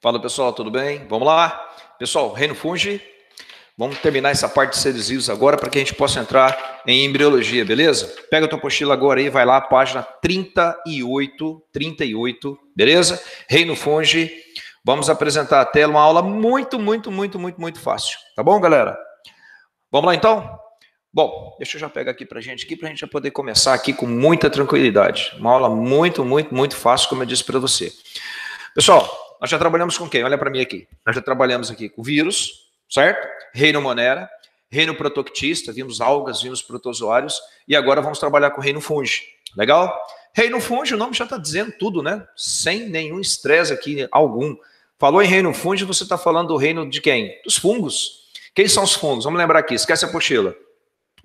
Fala pessoal, tudo bem? Vamos lá? Pessoal, reino fungi, vamos terminar essa parte de seres vivos agora para que a gente possa entrar em embriologia, beleza? Pega a tua apostila agora aí, vai lá, página 38, beleza? Reino fungi, vamos apresentar a tela, uma aula muito fácil, tá bom, galera? Vamos lá então? Bom, deixa eu já pegar aqui para a gente já poder começar aqui com muita tranquilidade. Uma aula muito fácil, como eu disse para você. Pessoal, nós já trabalhamos com quem? Olha para mim aqui. Nós já trabalhamos aqui com vírus, certo? Reino Monera, reino protoctista, vimos algas, vimos protozoários, e agora vamos trabalhar com o reino fungi. Legal? Reino fungi, o nome já está dizendo tudo, né? Sem nenhum estresse aqui algum. Falou em reino fungi, você está falando do reino de quem? Dos fungos. Quem são os fungos? Vamos lembrar aqui, esquece a apostila.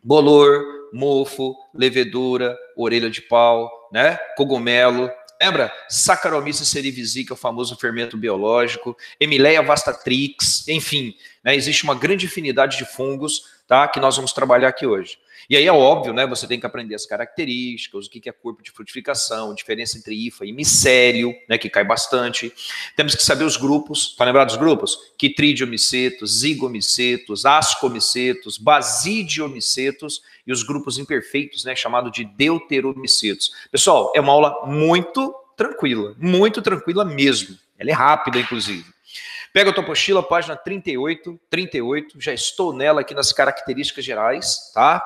Bolor, mofo, levedura, orelha de pau, né? Cogumelo. Lembra? Saccharomyces cerevisiae, que é o famoso fermento biológico, Emileia vastatrix, enfim, né? Existe uma grande infinidade de fungos, tá? Que nós vamos trabalhar aqui hoje. E aí é óbvio, né? Você tem que aprender as características, o que é corpo de frutificação, diferença entre hifa e micélio, né? Que cai bastante. Temos que saber os grupos, tá lembrado dos grupos? Quitridiomicetos, zigomicetos, ascomicetos, basidiomicetos e os grupos imperfeitos, né? Chamado de deuteromicetos. Pessoal, é uma aula muito tranquila mesmo. Ela é rápida, inclusive. Pega a tua apostila, página 38, já estou nela aqui nas características gerais, tá?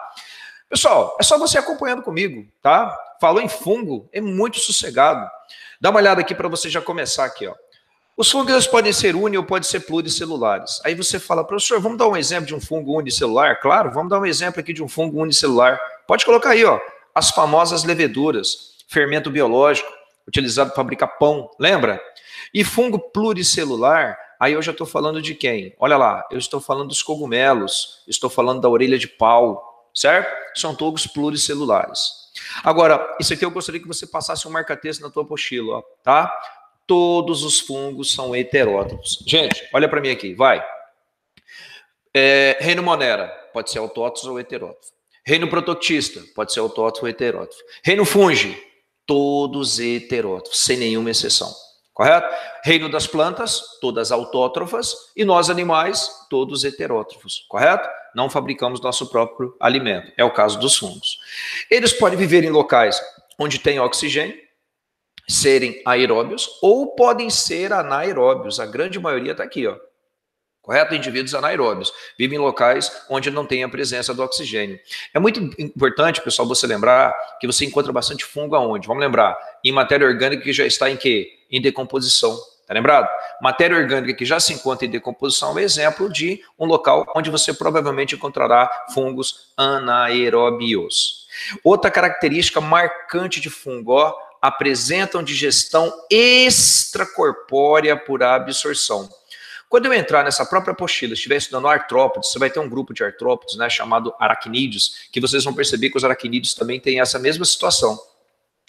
Pessoal, é só você acompanhando comigo, tá? Falou em fungo, é muito sossegado. Dá uma olhada aqui para você já começar aqui, ó. Os fungos podem ser uni ou podem ser pluricelulares. Aí você fala, professor, vamos dar um exemplo de um fungo unicelular? Claro, vamos dar um exemplo aqui de um fungo unicelular. Pode colocar aí, ó, as famosas leveduras, fermento biológico, utilizado para fabricar pão, lembra? E fungo pluricelular, aí eu já estou falando de quem? Olha lá, eu estou falando dos cogumelos, estou falando da orelha de pau, certo? São todos pluricelulares. Agora, isso aqui eu gostaria que você passasse um marca-texto na tua apostila, ó, tá? Todos os fungos são heterótrofos. Gente, olha para mim aqui, vai. Reino Monera, pode ser autótrofo ou heterótrofo. Reino protoctista, pode ser autótrofo ou heterótrofo. Reino fungi, todos heterótrofos, sem nenhuma exceção. Correto? Reino das plantas, todas autótrofas, e nós animais, todos heterótrofos, correto? Não fabricamos nosso próprio alimento, é o caso dos fungos. Eles podem viver em locais onde tem oxigênio, serem aeróbios, ou podem ser anaeróbios, a grande maioria está aqui, ó. Correto? Indivíduos anaeróbios, vivem em locais onde não tem a presença do oxigênio. É muito importante, pessoal, você lembrar que você encontra bastante fungo aonde? Vamos lembrar, em matéria orgânica que já está em quê? Em decomposição. Tá lembrado? Matéria orgânica que já se encontra em decomposição é exemplo de um local onde você provavelmente encontrará fungos anaeróbios. Outra característica marcante de fungo, ó, apresentam digestão extracorpórea por absorção. Quando eu entrar nessa própria apostila, estiver estudando artrópodes, você vai ter um grupo de artrópodes, né, chamado aracnídeos, que vocês vão perceber que os aracnídeos também têm essa mesma situação.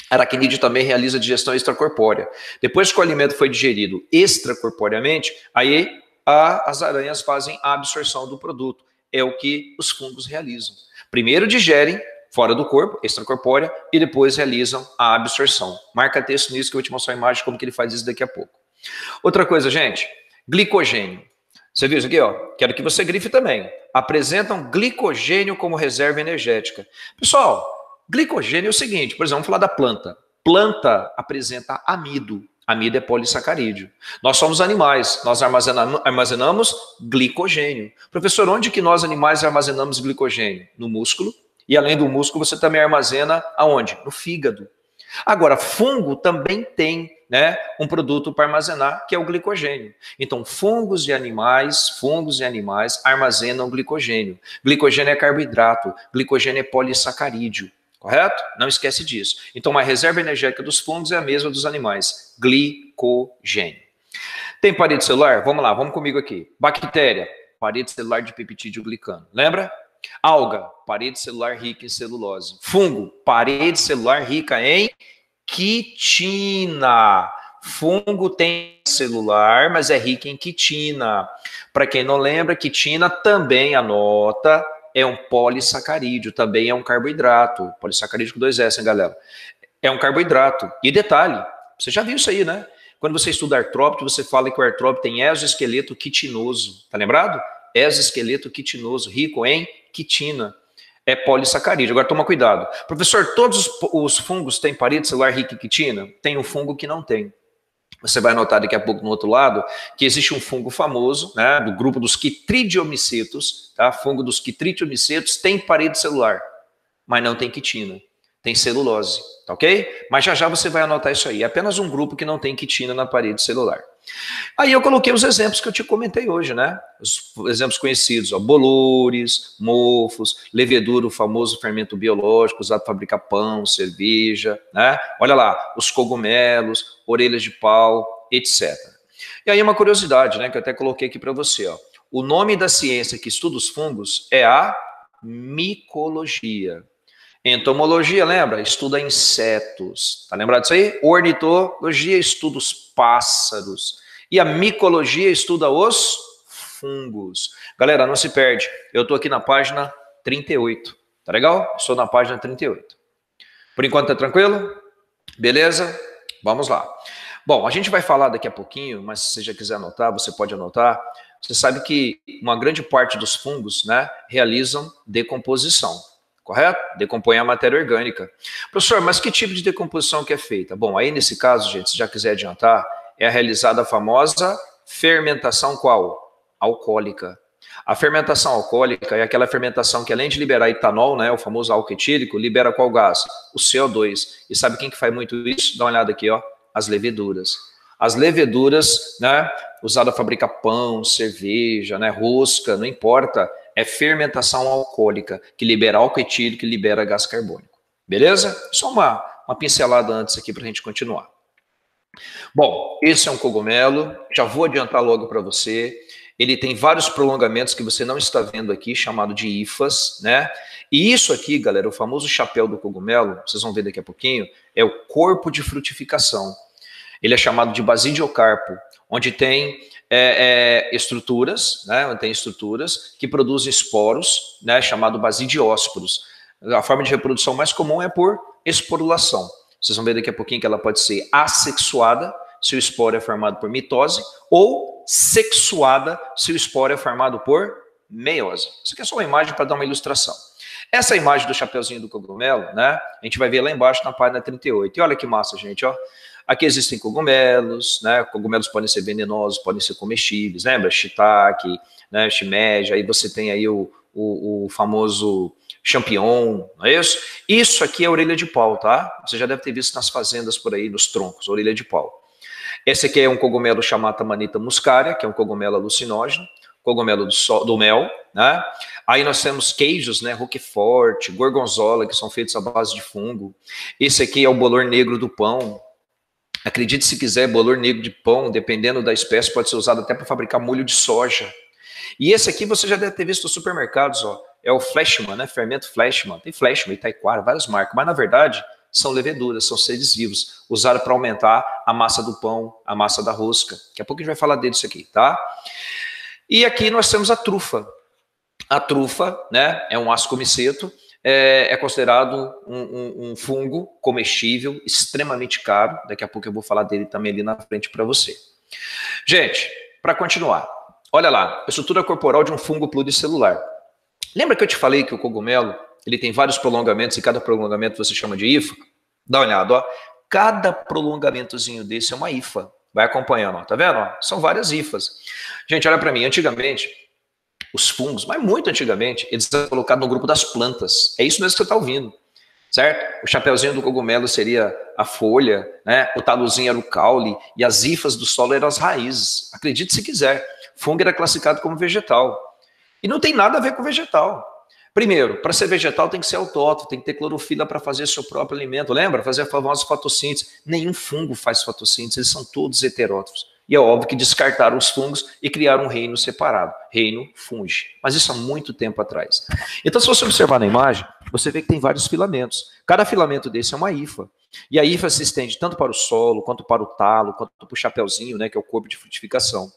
Aracnídeo também realiza digestão extracorpórea. Depois que o alimento foi digerido extracorporeamente, aí as aranhas fazem a absorção do produto. É o que os fungos realizam. Primeiro digerem fora do corpo, extracorpórea, e depois realizam a absorção. Marca texto nisso que eu vou te mostrar a imagem como que ele faz isso daqui a pouco. Outra coisa, gente, glicogênio. Você viu isso aqui, ó? Quero que você grife também. Apresentam glicogênio como reserva energética. Pessoal, glicogênio é o seguinte, por exemplo, vamos falar da planta. Planta apresenta amido. Amido é polissacarídeo. Nós somos animais, nós armazenamos glicogênio. Professor, onde que nós animais armazenamos glicogênio? No músculo. E além do músculo, você também armazena aonde? No fígado. Agora, fungo também tem, né, um produto para armazenar, que é o glicogênio. Então, fungos e animais armazenam glicogênio. Glicogênio é carboidrato, glicogênio é polissacarídeo, correto? Não esquece disso. Então, a reserva energética dos fungos é a mesma dos animais, glicogênio. Tem parede celular? Vamos lá, vamos comigo aqui. Bactéria, parede celular de peptídeo glicano. Lembra? Alga, parede celular rica em celulose. Fungo, parede celular rica em quitina. Fungo tem celular, mas é rica em quitina. Para quem não lembra, quitina também, anota, é um polissacarídeo, também é um carboidrato. Polissacarídeo com 2 S, hein, galera? É um carboidrato. E detalhe, você já viu isso aí, né? Quando você estuda artrópode, você fala que o artrópode tem exoesqueleto quitinoso. Tá lembrado? Exoesqueleto quitinoso, rico em quitina. É polissacarídeo. Agora, toma cuidado. Professor, todos os fungos têm parede celular rica em quitina? Tem um fungo que não tem. Você vai notar daqui a pouco no outro lado que existe um fungo famoso, né, do grupo dos quitridiomicetos, tá? Fungo dos quitridiomicetos tem parede celular, mas não tem quitina, tem celulose, tá ok? Mas já já você vai anotar isso aí. É apenas um grupo que não tem quitina na parede celular. Aí eu coloquei os exemplos que eu te comentei hoje, né? Os exemplos conhecidos, ó, bolores, mofos, levedura, o famoso fermento biológico usado para fabricar pão, cerveja, né? Olha lá, os cogumelos, orelhas de pau, etc. E aí uma curiosidade, né, que eu até coloquei aqui para você, ó. O nome da ciência que estuda os fungos é a micologia. Entomologia, lembra? Estuda insetos. Tá lembrado disso aí? Ornitologia estuda os pássaros. E a micologia estuda os fungos. Galera, não se perde. Eu estou aqui na página 38. Tá legal? Estou na página 38. Por enquanto tá tranquilo? Beleza? Vamos lá. Bom, a gente vai falar daqui a pouquinho, mas se você já quiser anotar, você pode anotar. Você sabe que uma grande parte dos fungos, né, realizam decomposição. Correto? Decompõe a matéria orgânica. Professor, mas que tipo de decomposição que é feita? Bom, aí nesse caso, gente, se já quiser adiantar, é realizada a famosa fermentação qual? Alcoólica. A fermentação alcoólica é aquela fermentação que, além de liberar etanol, né, o famoso álcool etílico, libera qual gás? O CO2. E sabe quem que faz muito isso? Dá uma olhada aqui, ó, as leveduras. As leveduras, né, usadas para fabricar pão, cerveja, né, rosca, não importa, é fermentação alcoólica, que libera álcool etílico, que libera gás carbônico. Beleza? Só uma pincelada antes aqui para a gente continuar. Bom, esse é um cogumelo, já vou adiantar logo para você. Ele tem vários prolongamentos que você não está vendo aqui, chamado de hifas, né? E isso aqui, galera, o famoso chapéu do cogumelo, vocês vão ver daqui a pouquinho, é o corpo de frutificação. Ele é chamado de basidiocarpo, onde tem estruturas, né? Onde tem estruturas que produzem esporos, né? Chamado basidiósporos. A forma de reprodução mais comum é por esporulação. Vocês vão ver daqui a pouquinho que ela pode ser assexuada, se o esporo é formado por mitose, ou sexuada, se o esporo é formado por meiose. Isso aqui é só uma imagem para dar uma ilustração. Essa imagem do chapeuzinho do cogumelo, né? A gente vai ver lá embaixo na página 38. E olha que massa, gente, ó. Aqui existem cogumelos, né? Cogumelos podem ser venenosos, podem ser comestíveis, lembra? Shiitake, né? Shimeji, aí você tem aí o famoso champignon, não é isso? Isso aqui é orelha de pau, tá? Você já deve ter visto nas fazendas por aí, nos troncos, orelha de pau. Esse aqui é um cogumelo chamado Amanita muscaria, que é um cogumelo alucinógeno, cogumelo do mel, né? Aí nós temos queijos, né? Roquefort, gorgonzola, que são feitos à base de fungo. Esse aqui é o bolor negro do pão. Acredite se quiser, bolor negro de pão, dependendo da espécie, pode ser usado até para fabricar molho de soja. E esse aqui você já deve ter visto nos supermercados, ó. É o Fleshman, né? Fermento Fleshman. Tem Fleshman, Itaiquara, várias marcas. Mas, na verdade, são leveduras, são seres vivos, usados para aumentar a massa do pão, a massa da rosca. Daqui a pouco a gente vai falar disso aqui, tá? E aqui nós temos a trufa. A trufa, né? É um ascomiceto. É considerado um fungo comestível, extremamente caro. Daqui a pouco eu vou falar dele também ali na frente para você. Gente, para continuar. Olha lá, a estrutura corporal de um fungo pluricelular. Lembra que eu te falei que o cogumelo ele tem vários prolongamentos e cada prolongamento você chama de hifa? Dá uma olhada, ó. Cada prolongamentozinho desse é uma hifa. Vai acompanhando, ó. Tá vendo? Ó? São várias hifas. Gente, olha para mim. Antigamente, os fungos, mas muito antigamente, eles eram colocados no grupo das plantas. É isso mesmo que você está ouvindo, certo? O chapeuzinho do cogumelo seria a folha, né? O taluzinho era o caule e as hifas do solo eram as raízes. Acredite se quiser. Fungo era classificado como vegetal. E não tem nada a ver com vegetal. Primeiro, para ser vegetal tem que ser autótrofo, tem que ter clorofila para fazer seu próprio alimento. Lembra? Fazer a famosa fotossíntese. Nenhum fungo faz fotossíntese, eles são todos heterótrofos. E é óbvio que descartaram os fungos e criaram um reino separado, reino fungi. Mas isso há muito tempo atrás. Então, se você observar na imagem, você vê que tem vários filamentos. Cada filamento desse é uma hifa. E a hifa se estende tanto para o solo, quanto para o talo, quanto para o chapeuzinho, né, que é o corpo de frutificação.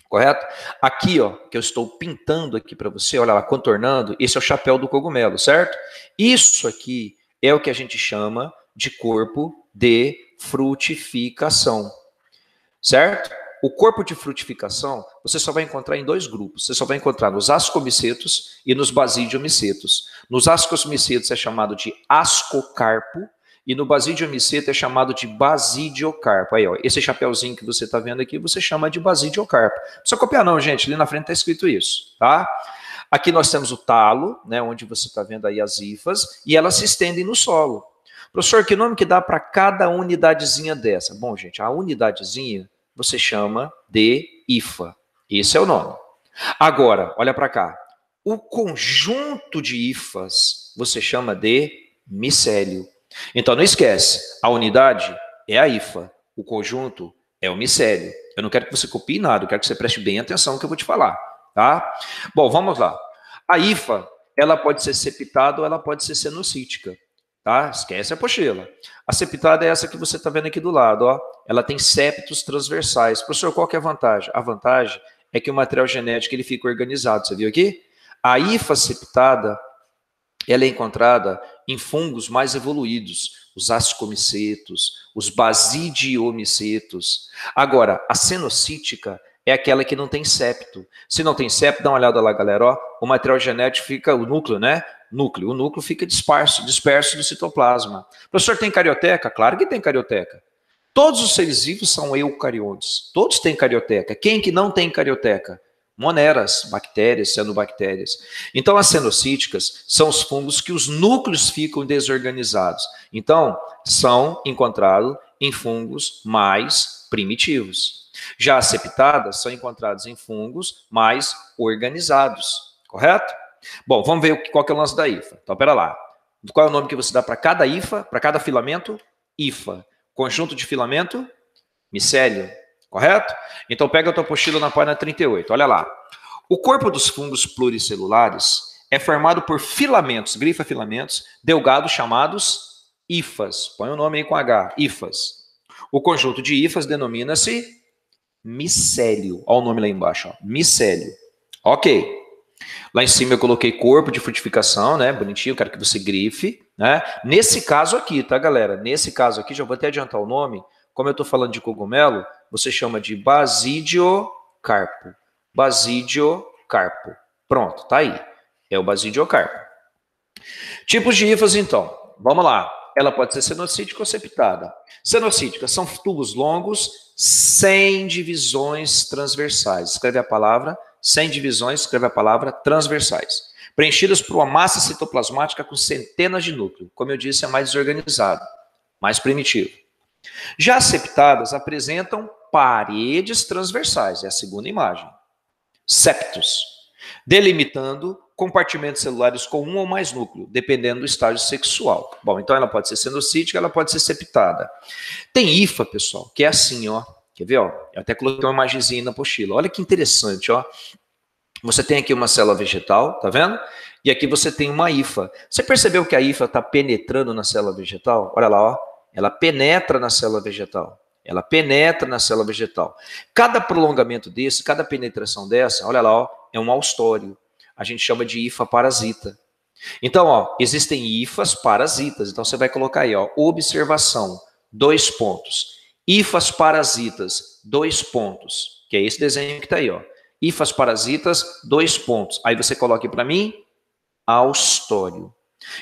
Correto? Aqui, ó, que eu estou pintando aqui para você, olha lá, contornando, esse é o chapéu do cogumelo, certo? Isso aqui é o que a gente chama de corpo de frutificação. certo? O corpo de frutificação, você só vai encontrar em dois grupos. Você só vai encontrar nos ascomicetos e nos basidiomicetos. Nos ascomicetos é chamado de ascocarpo e no basidiomiceto é chamado de basidiocarpo. Aí, ó, esse chapeuzinho que você está vendo aqui, você chama de basidiocarpo. Não precisa copiar não, gente. Ali na frente está escrito isso, tá? Aqui nós temos o talo, né, onde você está vendo aí as hifas, e elas se estendem no solo. Professor, que nome que dá para cada unidadezinha dessa? Bom, gente, a unidadezinha você chama de hifa. Esse é o nome. Agora, olha para cá. O conjunto de hifas você chama de micélio. Então, não esquece, a unidade é a hifa, o conjunto é o micélio. Eu não quero que você copie nada, eu quero que você preste bem atenção no que eu vou te falar, tá? Bom, vamos lá. A hifa, ela pode ser septada ou ela pode ser senocítica, tá? Esquece a pochila. A septada é essa que você está vendo aqui do lado, ó. Ela tem septos transversais. Professor, qual que é a vantagem? A vantagem é que o material genético ele fica organizado, você viu aqui? A hifa septada, ela é encontrada em fungos mais evoluídos, os ascomicetos, os basidiomicetos. Agora, a senocítica é aquela que não tem septo. Se não tem septo, dá uma olhada lá, galera, ó, o material genético fica, o núcleo, né? O núcleo fica disperso do citoplasma. Professor, tem carioteca? Claro que tem carioteca. Todos os seres vivos são eucariontes. Todos têm carioteca. Quem que não tem carioteca? Moneras, bactérias, cianobactérias. Então, as senocíticas são os fungos que os núcleos ficam desorganizados. Então, são encontrados em fungos mais primitivos. Já as septadas são encontradas em fungos mais organizados, correto? Bom, vamos ver qual que é o lance da hifa. Então, pera lá. Qual é o nome que você dá para cada hifa, para cada filamento? Hifa. Conjunto de filamento? Micélio. Correto? Então, pega a tua apostila na página 38. Olha lá. O corpo dos fungos pluricelulares é formado por filamentos, grifa filamentos, delgados chamados hifas. Põe o nome aí com H, hifas. O conjunto de hifas denomina-se micélio. Olha o nome lá embaixo, ó, micélio. Ok. Lá em cima eu coloquei corpo de frutificação, né? Bonitinho, quero que você grife, né? Nesse caso aqui, tá, galera? Nesse caso aqui, já vou até adiantar o nome. Como eu estou falando de cogumelo, você chama de basidiocarpo. Basidiocarpo. Pronto, tá aí. É o basidiocarpo. Tipos de hifas, então. Vamos lá. Ela pode ser senocítica ou septada. Senocítica são tubos longos, sem divisões transversais. Escreve a palavra sem divisões, escreve a palavra transversais. Preenchidas por uma massa citoplasmática com centenas de núcleos. Como eu disse, é mais desorganizado, mais primitivo. Já as septadas apresentam paredes transversais, é a segunda imagem. Septos, delimitando compartimentos celulares com um ou mais núcleos, dependendo do estágio sexual. Bom, então ela pode ser senocítica, ela pode ser septada. Tem hifa, pessoal, que é assim, ó. Quer ver, ó? Eu até coloquei uma imagenzinha na apostila. Olha que interessante, ó. Você tem aqui uma célula vegetal, tá vendo? E aqui você tem uma hifa. Você percebeu que a hifa está penetrando na célula vegetal? Olha lá, ó. Ela penetra na célula vegetal. Ela penetra na célula vegetal. Cada prolongamento desse, cada penetração dessa, olha lá, ó, é um austório. A gente chama de hifa parasita. Então, ó, existem hifas parasitas. Então, você vai colocar aí, ó, observação, 2 pontos. Hifas parasitas, 2 pontos. Que é esse desenho que está aí, ó. Hifas parasitas, 2 pontos. Aí você coloca aqui para mim, austório.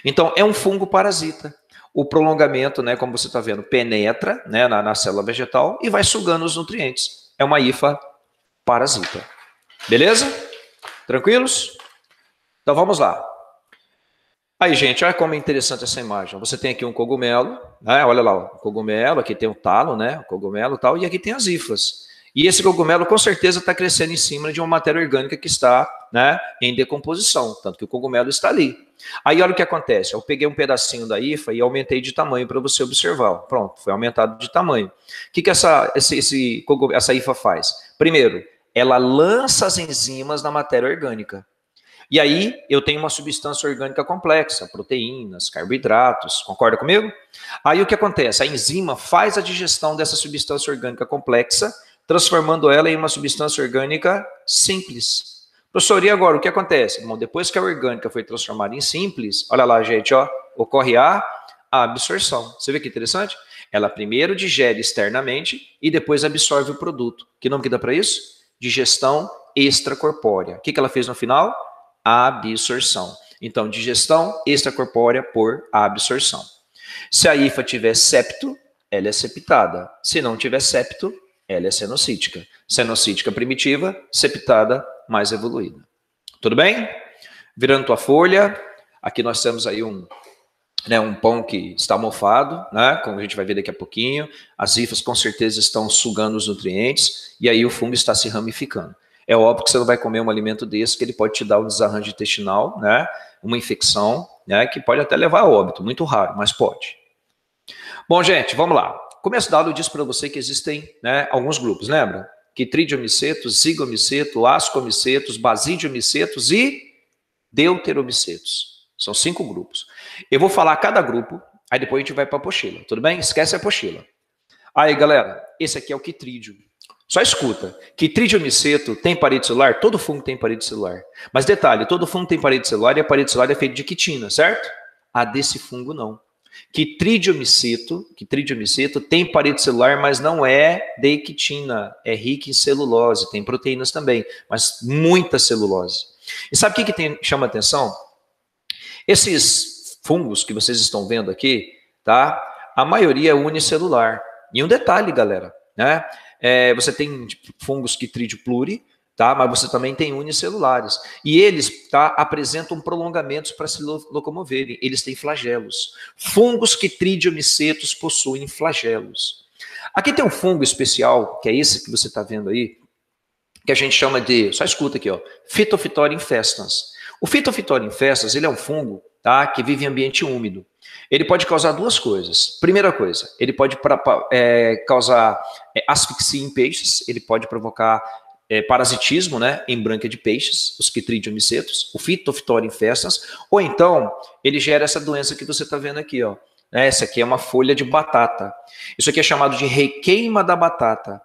Então, é um fungo parasita. O prolongamento, né, como você está vendo, penetra, né, na célula vegetal e vai sugando os nutrientes. É uma hifa parasita. Beleza? Tranquilos? Então vamos lá. Aí, gente, olha como é interessante essa imagem. Você tem aqui um cogumelo, né? Olha lá, o cogumelo, aqui tem o talo, né? O cogumelo e tal, e aqui tem as hifas. E esse cogumelo com certeza está crescendo em cima de uma matéria orgânica que está, né, em decomposição, tanto que o cogumelo está ali. Aí olha o que acontece, eu peguei um pedacinho da hifa e aumentei de tamanho para você observar. Pronto, foi aumentado de tamanho. O que essa hifa faz? Primeiro, ela lança as enzimas na matéria orgânica. E aí eu tenho uma substância orgânica complexa, proteínas, carboidratos, concorda comigo? Aí o que acontece? A enzima faz a digestão dessa substância orgânica complexa, transformando ela em uma substância orgânica simples. Professor, e agora o que acontece? Bom, depois que a orgânica foi transformada em simples, olha lá, gente, ó, ocorre a absorção. Você vê que interessante? Ela primeiro digere externamente e depois absorve o produto. Que nome que dá para isso? Digestão extracorpórea. O que ela fez no final? Absorção. Então, digestão extracorpórea por absorção. Se a hifa tiver septo, ela é septada. Se não tiver septo, ela é cenocítica. Cenocítica primitiva, septada mais evoluída. Tudo bem? Virando tua folha, aqui nós temos aí um pão que está mofado, né? Como a gente vai ver daqui a pouquinho. As hifas com certeza estão sugando os nutrientes e aí o fungo está se ramificando. É óbvio que você não vai comer um alimento desse, que ele pode te dar um desarranjo intestinal, né? Uma infecção, né? Que pode até levar a óbito, muito raro, mas pode. Bom, gente, vamos lá. Começo da aula eu disse para você que existem, né, alguns grupos, lembra? Quitridiomicetos, zigomiceto, ascomicetos, basidiomicetos e deuteromicetos. São 5 grupos. Eu vou falar cada grupo, aí depois a gente vai para a apostila, tudo bem? Esquece a apostila. Aí, galera, esse aqui é o quitrídeo. Só escuta, quitridiomiceto tem parede celular? Todo fungo tem parede celular. Mas detalhe, todo fungo tem parede celular e a parede celular é feita de quitina, certo? A desse fungo não. Quitridiomiceto tem parede celular, mas não é de quitina, é rico em celulose, tem proteínas também, mas muita celulose. E sabe o que chama atenção? Esses fungos que vocês estão vendo aqui, tá? A maioria é unicelular. E um detalhe, galera, né? Você tem fungos Quitrídeo pluri, tá? Mas você também tem unicelulares. E eles, tá, apresentam prolongamentos para se locomoverem. Eles têm flagelos. Fungos quitridiomicetos possuem flagelos. Aqui tem um fungo especial, que é esse que você está vendo aí, que a gente chama de, só escuta aqui, ó, Phytophytora infestans. O Phytophytora infestans, ele é um fungo, tá, que vive em ambiente úmido. Ele pode causar 2 coisas. Primeira coisa, ele pode causar asfixia em peixes, ele pode provocar parasitismo, né, em branca de peixes, os quitridiomicetos, o Phytophytora infestans, ou então ele gera essa doença que você está vendo aqui, ó. Essa aqui é uma folha de batata. Isso aqui é chamado de requeima da batata.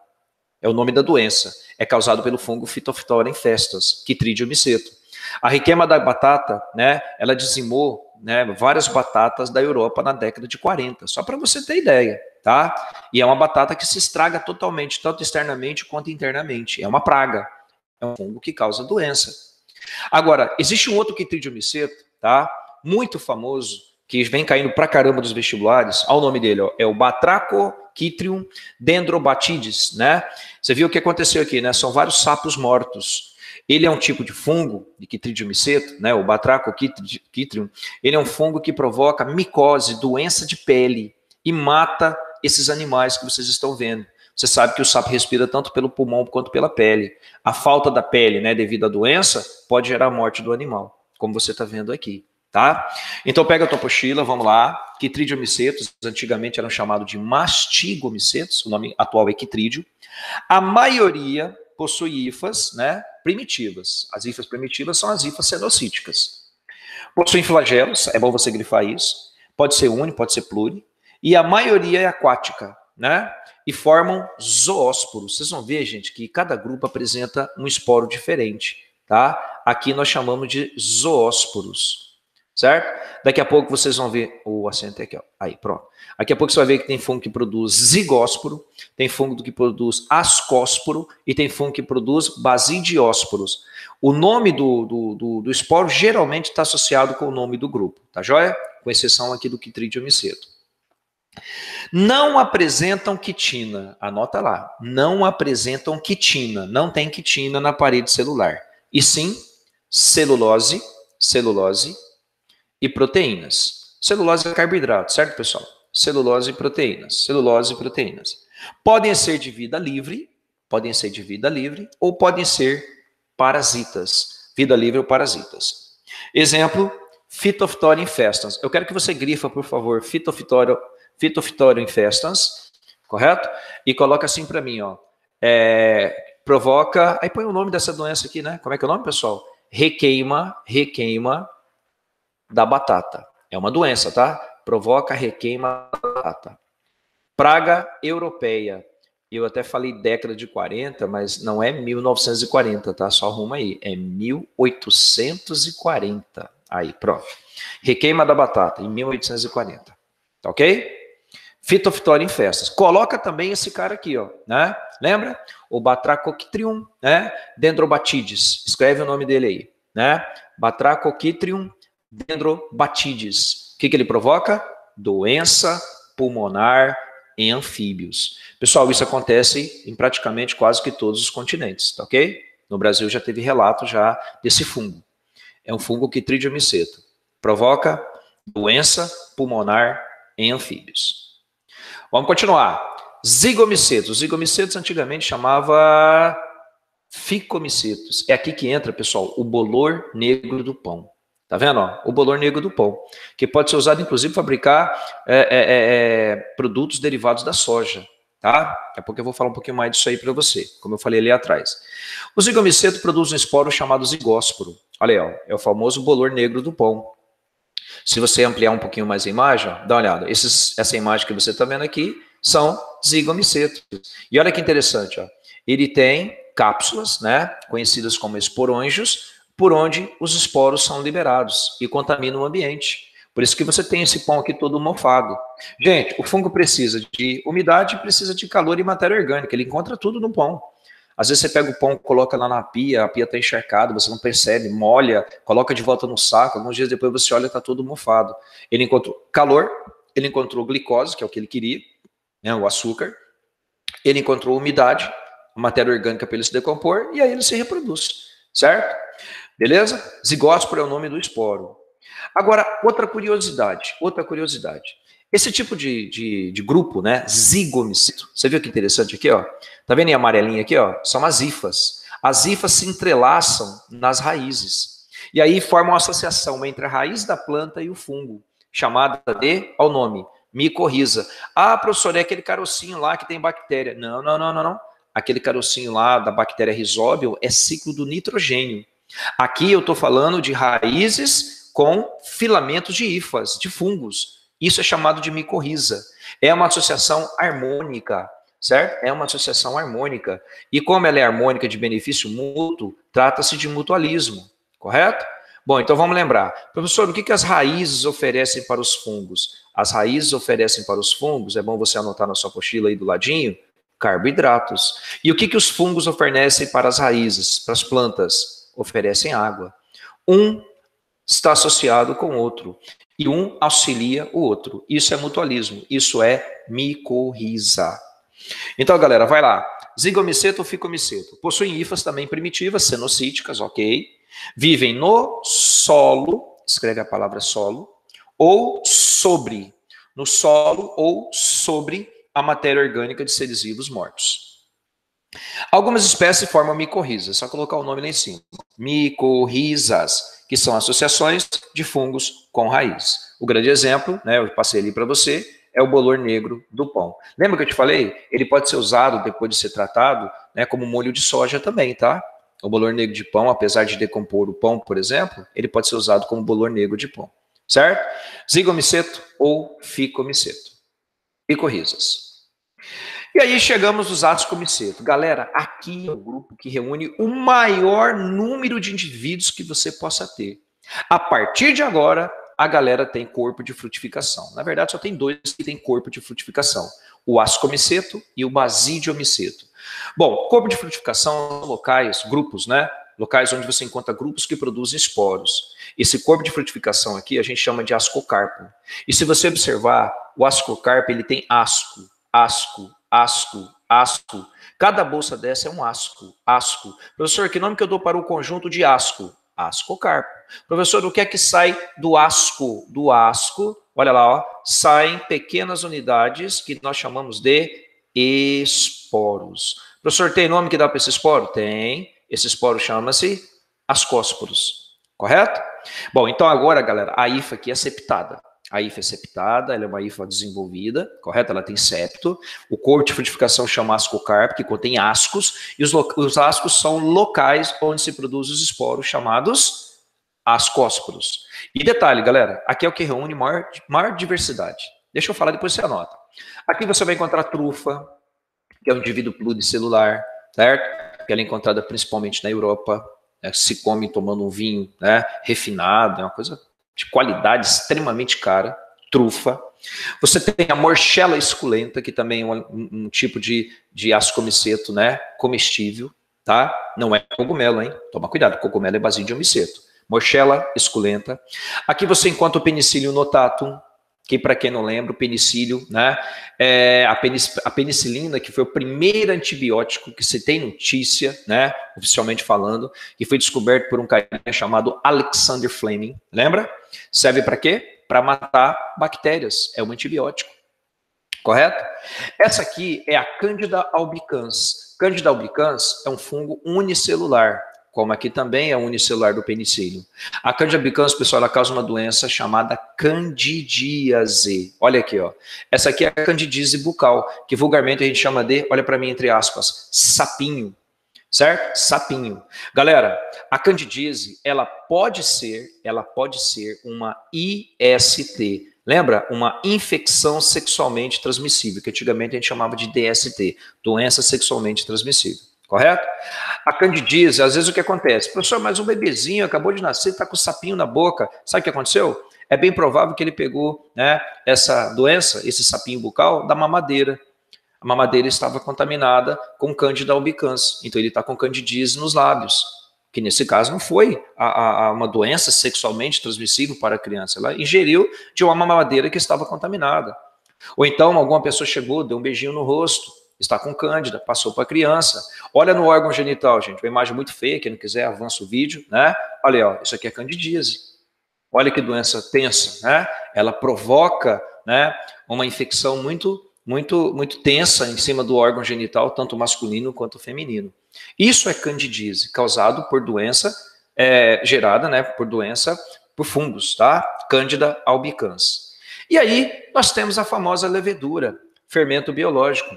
É o nome da doença. É causado pelo fungo Phytophytora infestans, quitridiomiceto. A requeima da batata, né, ela dizimou, né, várias batatas da Europa na década de 40, só para você ter ideia, tá? E é uma batata que se estraga totalmente, tanto externamente quanto internamente. É uma praga, é um fungo que causa doença. Agora, existe um outro quitridiomiceto, tá? Muito famoso, que vem caindo pra caramba dos vestibulares. Olha o nome dele, ó, é o Batrachochitrium dendrobatides, né? Você viu o que aconteceu aqui, né? São vários sapos mortos. Ele é um tipo de fungo, de quitridiomiceto, né? O Batrachochitrium. Ele é um fungo que provoca micose, doença de pele, e mata esses animais que vocês estão vendo. Você sabe que o sapo respira tanto pelo pulmão quanto pela pele. A falta da pele, né, devido à doença, pode gerar a morte do animal, como você está vendo aqui, tá? Então pega a tua apostila, vamos lá. Quitridiomicetos, antigamente eram chamados de mastigomicetos, o nome atual é quitrídeo. A maioria possui hifas, né, primitivas. As hifas primitivas são as hifas cenocíticas. Possuem flagelos, é bom você grifar isso. Pode ser uni, pode ser pluri. E a maioria é aquática, né? E formam zoósporos. Vocês vão ver, gente, que cada grupo apresenta um esporo diferente, tá? Aqui nós chamamos de zoósporos, certo? Daqui a pouco vocês vão ver o acento aqui, ó. Aí, pronto. Daqui a pouco você vai ver que tem fungo que produz zigósporo, tem fungo que produz ascósporo e tem fungo que produz basidiósporos. O nome do esporo geralmente está associado com o nome do grupo, tá joia? Com exceção aqui do quitridiomiceto. Não apresentam quitina, anota lá, não apresentam quitina, não tem quitina na parede celular, e sim celulose e proteínas. Celulose é carboidrato, certo, pessoal? Celulose e proteínas, Podem ser de vida livre, ou podem ser parasitas, vida livre ou parasitas. Exemplo, Phytophytora infestans. Eu quero que você grifa, por favor, Phytophytora infestans, correto? E coloca assim para mim, ó. Provoca, aí põe o nome dessa doença aqui, né? Como é que é o nome, pessoal? Requeima da batata. É uma doença, tá? Provoca requeima da batata. Praga europeia. Eu até falei década de 40, mas não é 1940, tá? Só arruma aí. É 1840. Aí, pronto. Requeima da batata, em 1840. Tá ok? Phytophthora em festas. Coloca também esse cara aqui, ó, né? Lembra? O Batrachochytrium, né? Dendrobatides. Escreve o nome dele aí, né? Batrachochytrium dendrobatides. O que ele provoca? Doença pulmonar em anfíbios. Pessoal, isso acontece em praticamente quase que todos os continentes, tá ok? No Brasil já teve relato já desse fungo. É um fungo Chytridium miceto. Provoca doença pulmonar em anfíbios. Vamos continuar. Zigomicetos. Os zigomicetos antigamente chamava ficomicetos. É aqui que entra, pessoal, o bolor negro do pão. Tá vendo? Ó? O bolor negro do pão, que pode ser usado, inclusive, para fabricar produtos derivados da soja. Tá? Daqui a pouco eu vou falar um pouquinho mais disso aí para você, como eu falei ali atrás. O zigomiceto produz um esporo chamado zigósporo. Olha aí, ó, é o famoso bolor negro do pão. Se você ampliar um pouquinho mais a imagem, ó, dá uma olhada. Essa imagem que você está vendo aqui são zigomicetos. E olha que interessante, ó. Ele tem cápsulas, né, conhecidas como esporângios, por onde os esporos são liberados e contaminam o ambiente. Por isso que você tem esse pão aqui todo mofado. Gente, o fungo precisa de umidade, precisa de calor e matéria orgânica. Ele encontra tudo no pão. Às vezes você pega o pão, coloca lá na pia, a pia está encharcada, você não percebe, molha, coloca de volta no saco, alguns dias depois você olha e está todo mofado. Ele encontrou calor, ele encontrou glicose, que é o que ele queria, né, o açúcar, ele encontrou umidade, a matéria orgânica para ele se decompor, e aí ele se reproduz, certo? Beleza? Zigósporo é o nome do esporo. Agora, outra curiosidade. Esse tipo de grupo, né, zigomiceto, você viu que interessante aqui, ó? Tá vendo em amarelinha aqui, ó? São as hifas. As hifas se entrelaçam nas raízes. E aí formam uma associação entre a raiz da planta e o fungo, chamada de, ao nome, micorriza. Ah, professor, é aquele carocinho lá que tem bactéria. Não. Aquele carocinho lá da bactéria Rhizobium é ciclo do nitrogênio. Aqui eu estou falando de raízes com filamentos de hifas, de fungos. Isso é chamado de micorriza. É uma associação harmônica, certo? É uma associação harmônica. E como ela é harmônica de benefício mútuo, trata-se de mutualismo, correto? Bom, então vamos lembrar. Professor, o que as raízes oferecem para os fungos? As raízes oferecem para os fungos, é bom você anotar na sua apostila aí do ladinho, carboidratos. E o que os fungos oferecem para as raízes, para as plantas? Oferecem água. Um está associado com o outro. E um auxilia o outro. Isso é mutualismo. Isso é micorriza. Então, galera, vai lá. Zigomiceto ou ficomiceto. Possuem hifas também primitivas, cenocíticas, ok? Vivem no solo, escreve a palavra solo, ou sobre. No solo ou sobre a matéria orgânica de seres vivos mortos. Algumas espécies formam micorrizas, só colocar o nome lá em cima. Micorrizas, que são associações de fungos com raiz. O grande exemplo, né, eu passei ali para você, é o bolor negro do pão. Lembra que eu te falei? Ele pode ser usado, depois de ser tratado, né, como molho de soja também, tá? O bolor negro de pão, apesar de decompor o pão, por exemplo, ele pode ser usado como bolor negro de pão, certo? Zigomiceto ou ficomiceto. Micorrizas. E aí chegamos nos ascomiceto. Galera, aqui é o grupo que reúne o maior número de indivíduos que você possa ter. A partir de agora, a galera tem corpo de frutificação. Na verdade, só tem dois que têm corpo de frutificação. O ascomiceto e o basidiomiceto. Bom, corpo de frutificação são locais, grupos, né? Locais onde você encontra grupos que produzem esporos. Esse corpo de frutificação aqui a gente chama de ascocarpo. E se você observar, o ascocarpo ele tem asco. Cada bolsa dessa é um asco. Professor, que nome que eu dou para o conjunto de asco? Ascocarpo. Professor, o que é que sai do asco? Do asco, olha lá, ó, saem pequenas unidades que nós chamamos de esporos. Professor, tem nome que dá para esse esporo? Tem. Esse esporo chama-se ascósporos. Correto? Bom, então agora, galera, a hifa aqui é septada. A hifa é septada, ela é uma hifa desenvolvida, correto? Ela tem septo. O corpo de frutificação chama ascocarpo, que contém ascos, e os ascos são locais onde se produzem os esporos chamados ascósporos. E detalhe, galera, aqui é o que reúne maior diversidade. Deixa eu falar, depois você anota. Aqui você vai encontrar trufa, que é um indivíduo pluricelular, certo? Que ela é encontrada principalmente na Europa, né? Se come tomando um vinho, né, refinado, é uma coisa de qualidade extremamente cara, trufa. Você tem a morchela esculenta, que também é um tipo de ascomiceto, né? Comestível, tá? Não é cogumelo, hein? Toma cuidado, cogumelo é basídio miceto. Morchela esculenta. Aqui você encontra o Penicillium notatum, que para quem não lembra, o penicílio, né? A penicilina, que foi o primeiro antibiótico que se tem notícia, né? Oficialmente falando, que foi descoberto por um cara chamado Alexander Fleming, lembra? Serve para quê? Para matar bactérias, é um antibiótico, correto? Essa aqui é a Candida albicans. Candida albicans é um fungo unicelular, como aqui também é unicelular do penicílio. A Candida albicans, pessoal, ela causa uma doença chamada candidíase. Olha aqui, ó. Essa aqui é a candidíase bucal, que vulgarmente a gente chama de, olha para mim entre aspas, sapinho. Certo? Sapinho. Galera, a candidíase, ela pode ser uma IST. Lembra? Uma infecção sexualmente transmissível, que antigamente a gente chamava de DST, doença sexualmente transmissível. Correto? A candidíase, às vezes o que acontece? Professor, mas um bebezinho acabou de nascer, está com sapinho na boca. Sabe o que aconteceu? É bem provável que ele pegou, né, essa doença, esse sapinho bucal, da mamadeira. A mamadeira estava contaminada com Candida albicans. Então ele está com candidíase nos lábios. Que nesse caso não foi uma doença sexualmente transmissível para a criança. Ela ingeriu de uma mamadeira que estava contaminada. Ou então alguma pessoa chegou, deu um beijinho no rosto, está com cândida, passou para a criança. Olha no órgão genital, gente, uma imagem muito feia, quem não quiser avança o vídeo, né? Olha aí, ó, isso aqui é candidíase. Olha que doença tensa, né? Ela provoca, né, uma infecção muito tensa em cima do órgão genital, tanto masculino quanto feminino. Isso é candidíase, causado por doença, gerada, né, por fungos, tá? Candida albicans. E aí, nós temos a famosa levedura, fermento biológico.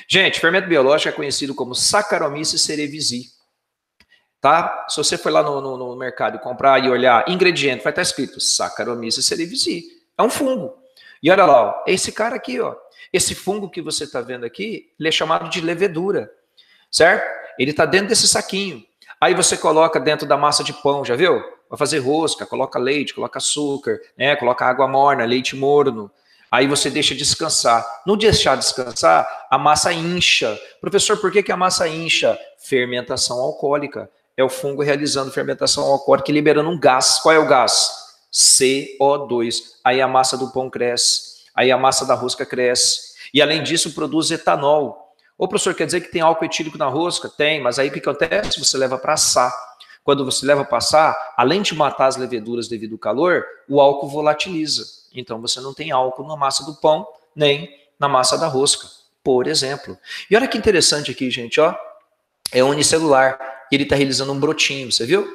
Gente, fermento biológico é conhecido como Saccharomyces cerevisiae. Tá? Se você for lá no mercado e comprar e olhar ingrediente, vai estar escrito Saccharomyces cerevisiae. É um fungo. E olha lá, ó, esse cara aqui, ó, esse fungo que você está vendo aqui, ele é chamado de levedura, certo? Ele está dentro desse saquinho. Aí você coloca dentro da massa de pão, já viu? Vai fazer rosca, coloca leite, coloca açúcar, né? Coloca água morna, leite morno. Aí você deixa descansar. No deixar descansar, a massa incha. Professor, por que a massa incha? Fermentação alcoólica. É o fungo realizando fermentação alcoólica e liberando um gás. Qual é o gás? CO2. Aí a massa do pão cresce. Aí a massa da rosca cresce. E além disso, produz etanol. Ô, professor, quer dizer que tem álcool etílico na rosca? Tem, mas aí o que acontece? Você leva para assar. Quando você leva para assar, além de matar as leveduras devido ao calor, o álcool volatiliza. Então você não tem álcool na massa do pão, nem na massa da rosca, por exemplo. E olha que interessante aqui, gente, ó. É unicelular. Ele está realizando um brotinho, você viu?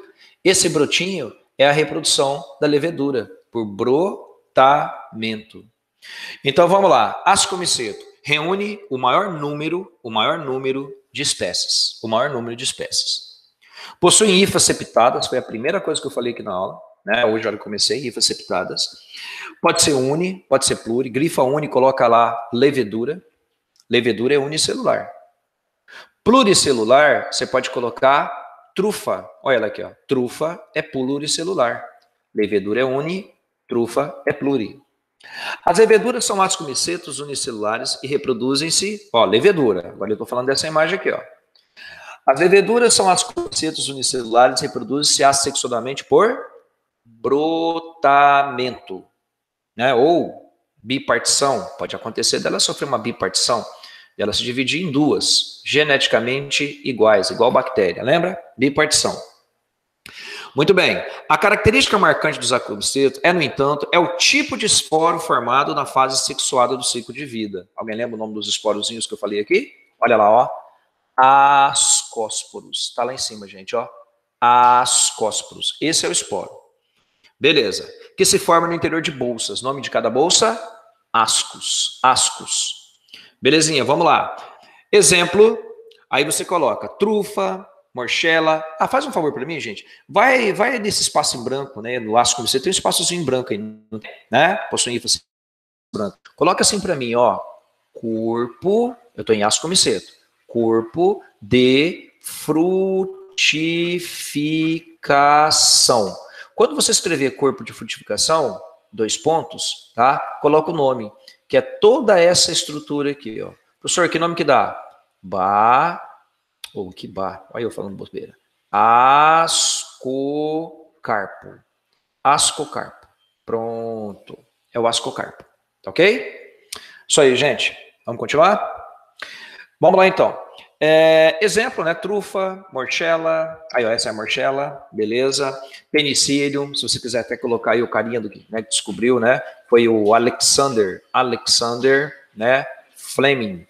Esse brotinho é a reprodução da levedura, por brotamento. Então vamos lá. Ascomiceto reúne o maior número de espécies. O maior número de espécies. Possui hifas septadas, foi a primeira coisa que eu falei aqui na aula, né? Hoje eu comecei, hifas septadas. Pode ser uni, pode ser pluri. Grifa uni, coloca lá levedura. Levedura é unicelular. Pluricelular, você pode colocar trufa. Olha ela aqui, ó. Trufa é pluricelular. Levedura é uni, trufa é pluri. As leveduras são ascomicetos unicelulares e reproduzem-se, ó, levedura. Agora eu estou falando dessa imagem aqui, ó. As leveduras são ascomicetos unicelulares e reproduzem-se assexuadamente por brotamento, né? Ou bipartição. Pode acontecer dela sofrer uma bipartição, dela se dividir em duas, geneticamente iguais, igual bactéria. Lembra? Bipartição. Muito bem. A característica marcante dos ascomicetos é, no entanto, o tipo de esporo formado na fase sexuada do ciclo de vida. Alguém lembra o nome dos esporozinhos que eu falei aqui? Olha lá, ó. Ascósporos. Está lá em cima, gente, ó. Ascósporos. Esse é o esporo. Beleza. Que se forma no interior de bolsas. Nome de cada bolsa? Ascos. Ascos. Belezinha, vamos lá. Exemplo, aí você coloca trufa, morchela. Ah, faz um favor para mim, gente. Vai nesse espaço em branco, né? No asco, você tem um espaçozinho em branco aí, né? Possui ênfase branco. Coloca assim para mim, ó. Corpo, eu estou em ascomiceto. Corpo de frutificação. Quando você escrever corpo de frutificação, dois pontos, tá? Coloca o nome, que é toda essa estrutura aqui, ó. Professor, que nome que dá? Que bar? Olha eu falando bobeira. Ascocarpo. Ascocarpo. Pronto. É o ascocarpo. Tá ok? Isso aí, gente. Vamos continuar? Vamos lá, então. Exemplo, né? Trufa, morchela. Aí, ó, essa é a morchela. Beleza. Penicílio. Se você quiser até colocar aí o carinha do que, né, que descobriu, né? Foi o Alexander, né? Fleming.